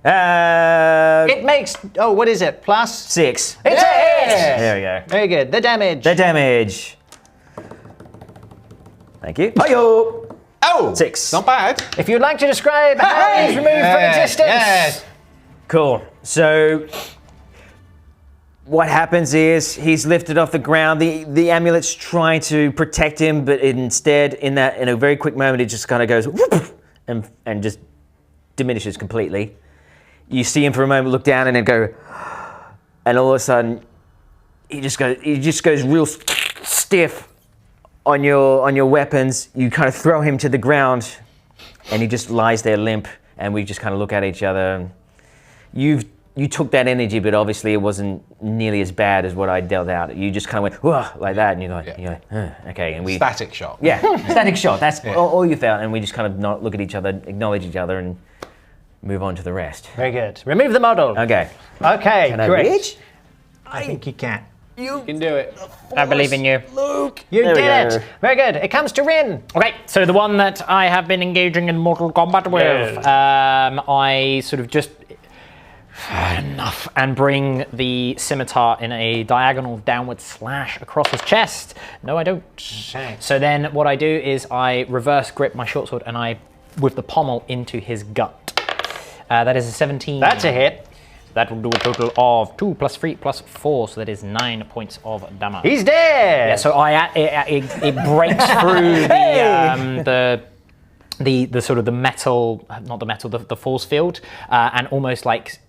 It makes, what is it? Plus? 6. It's a hit. There we go. Very good. The damage. The damage. Thank you. Hi-yo. Oh! 6. Not bad. If you'd like to describe how he's removed from existence. Yes. Cool. So what happens is he's lifted off the ground. The amulet's trying to protect him, but instead, in a very quick moment, it just kind of goes whoop, and just diminishes completely. You see him for a moment look down and then go, and all of a sudden, he just goes real stiff on your weapons. You kind of throw him to the ground, and he just lies there limp. And we just kind of look at each other. You took that energy, but obviously it wasn't nearly as bad as what I dealt out. You just kind of went whoa, like that, and you're like, okay. And we Static shock. Yeah, static shot. That's all you felt, and we just kind of look at each other, acknowledge each other, and move on to the rest. Very good. Remove the model. Okay. Okay, Can I great. reach? I think you can. You can do it. I believe in you. Luke. You There we did go. it. Very good. It comes to Rin. Okay, so the one that I have been engaging in mortal combat with, I sort of just enough and bring the scimitar in a diagonal downward slash across his chest. No, I don't. Okay. So then what I do is I reverse grip my short sword and I, with the pommel, into his gut. That is a 17. That's a hit. That will do a total of 2 + 3 + 4, so that is 9 points of damage. He's dead. Yeah, so it breaks through the sort of the metal, not the metal, the force field, and almost like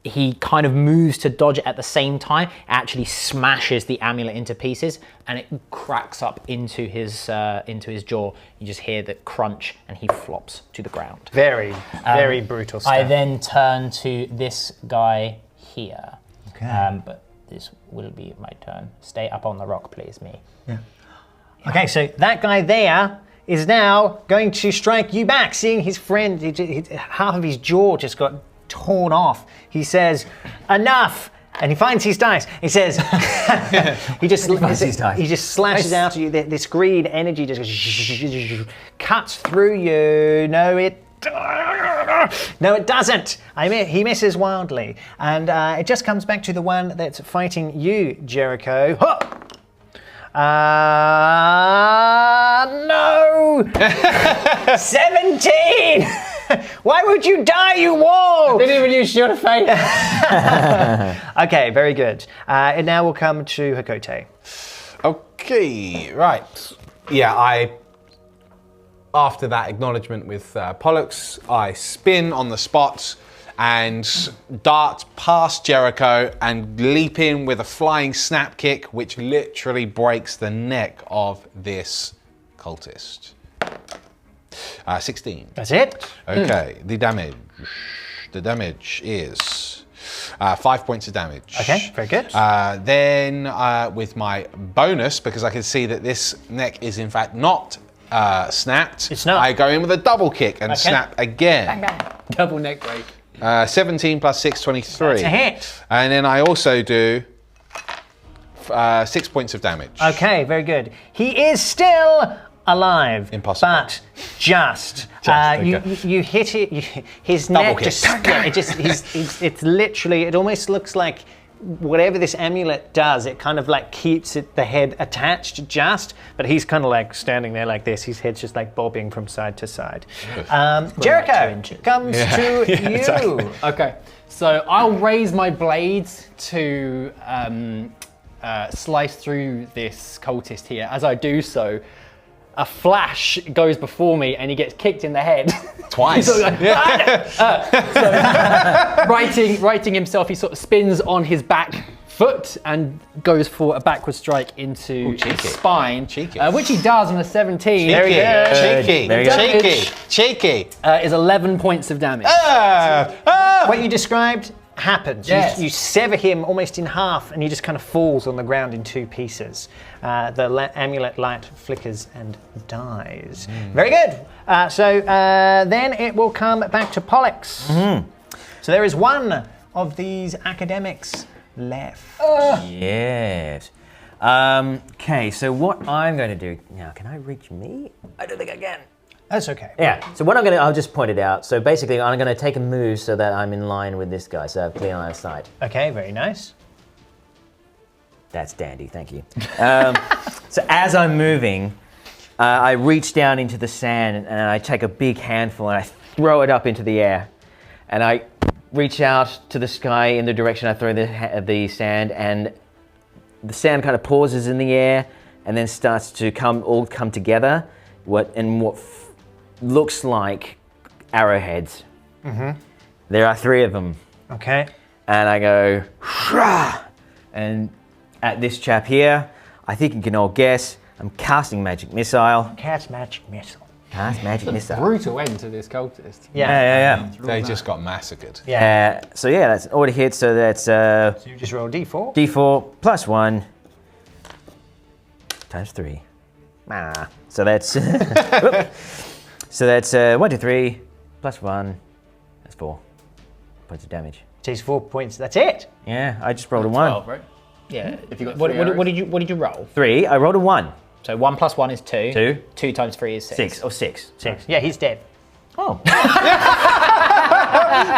he kind of moves to dodge it at the same time, actually smashes the amulet into pieces, and it cracks up into his jaw. You just hear the crunch, and he flops to the ground. Very brutal stuff. I then turn to this guy here. Okay. But this will be my turn. Stay up on the rock, please, me. Okay, so that guy there is now going to strike you back, seeing his friend, half of his jaw just got torn off. He says, enough! And he finds his dice. He says, he just slashes out at you. This green energy just goes, cuts through you. No, it doesn't. He misses wildly. And it just comes back to the one that's fighting you, Jericho. No! 17! Why would you die, you wall? Didn't even use shield of faith. Okay, very good. And now we'll come to Hakote. Okay, right. Yeah, after that acknowledgement with Pollux, I spin on the spot and dart past Jericho and leap in with a flying snap kick, which literally breaks the neck of this cultist. 16. That's it. Okay, the damage is 5 points of damage. Okay, very good. Then with my bonus, because I can see that this neck is in fact not snapped, It's not. I go in with a double kick and snap again. Double neck break. 17 plus 6, 23. That's a hit. And then I also do 6 points of damage. Okay, very good. He is still alive. Impossible. But just. Okay. You hit it. His Double neck kick. just. Yeah, it's literally. It almost looks like whatever this amulet does, it kind of like keeps the head attached just, but he's kind of like standing there like this. His head's just like bobbing from side to side. Jericho, comes to you. Exactly. Okay, so I'll raise my blades to slice through this cultist here. As I do so, a flash goes before me and he gets kicked in the head. Twice. He's sort of like, righting himself, he sort of spins on his back foot and goes for a backward strike into his spine, which he does on a 17. Very good. Cheeky. Very good. Cheeky. Cheeky. Is 11 points of damage. What you described happens. Yes. You sever him almost in half and he just kind of falls on the ground in 2 pieces. The amulet light flickers and dies. Very good. So then it will come back to Pollux. So there is one of these academics left. Yes. Okay, so what I'm going to do now, can I reach me? I don't think I can. That's okay. Yeah, so what I'll just point it out. So basically I'm going to take a move so that I'm in line with this guy, so I have clear line of sight. Okay, very nice. That's dandy, thank you. So as I'm moving, I reach down into the sand and I take a big handful and I throw it up into the air. And I reach out to the sky in the direction I throw the sand, and the sand kind of pauses in the air and then starts to all come together. What looks like arrowheads. There are 3 of them. Okay. And I go, "Shra!" And at this chap here, I think you can all guess, I'm casting magic missile. Cast magic missile. Cast magic missile. Brutal end to this cultist. Yeah. They just got massacred. Yeah. So yeah, that's an order hit, so that's So you just roll D4. D4 plus 1 times 3. So that's so that's 1, 2, 3 plus 1. That's 4 points of damage. Takes 4 points. That's it. Yeah, I just rolled a 1. 12, right? Yeah. If you got What 3 arrows. did you roll? 3. I rolled a 1. So 1 plus 1 is 2. 2. 2 times 3 is 6. 6 or 6. 6. Yeah, he's dead. Oh.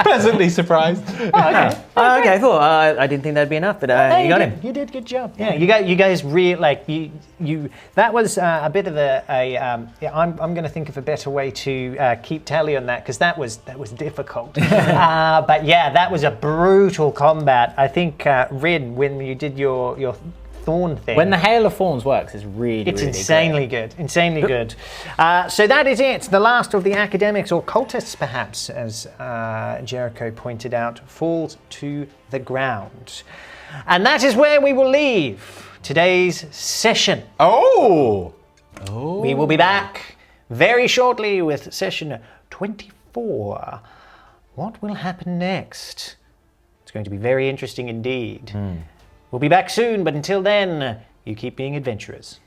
Pleasantly surprised. Okay, cool. I didn't think that'd be enough, but you got him. You did a good job. Yeah, you guys really like you. That was a bit of I'm going to think of a better way to keep tally on that, because that was difficult. But yeah, that was a brutal combat. I think Rin, when you did your thorn thing. When the Hail of Thorns works, it's really Insanely good. Insanely good. So that is it. The last of the academics, or cultists perhaps, as Jericho pointed out, falls to the ground. And that is where we will leave today's session. Oh! We will be back very shortly with session 24. What will happen next? It's going to be very interesting indeed. We'll be back soon, but until then, you keep being adventurers.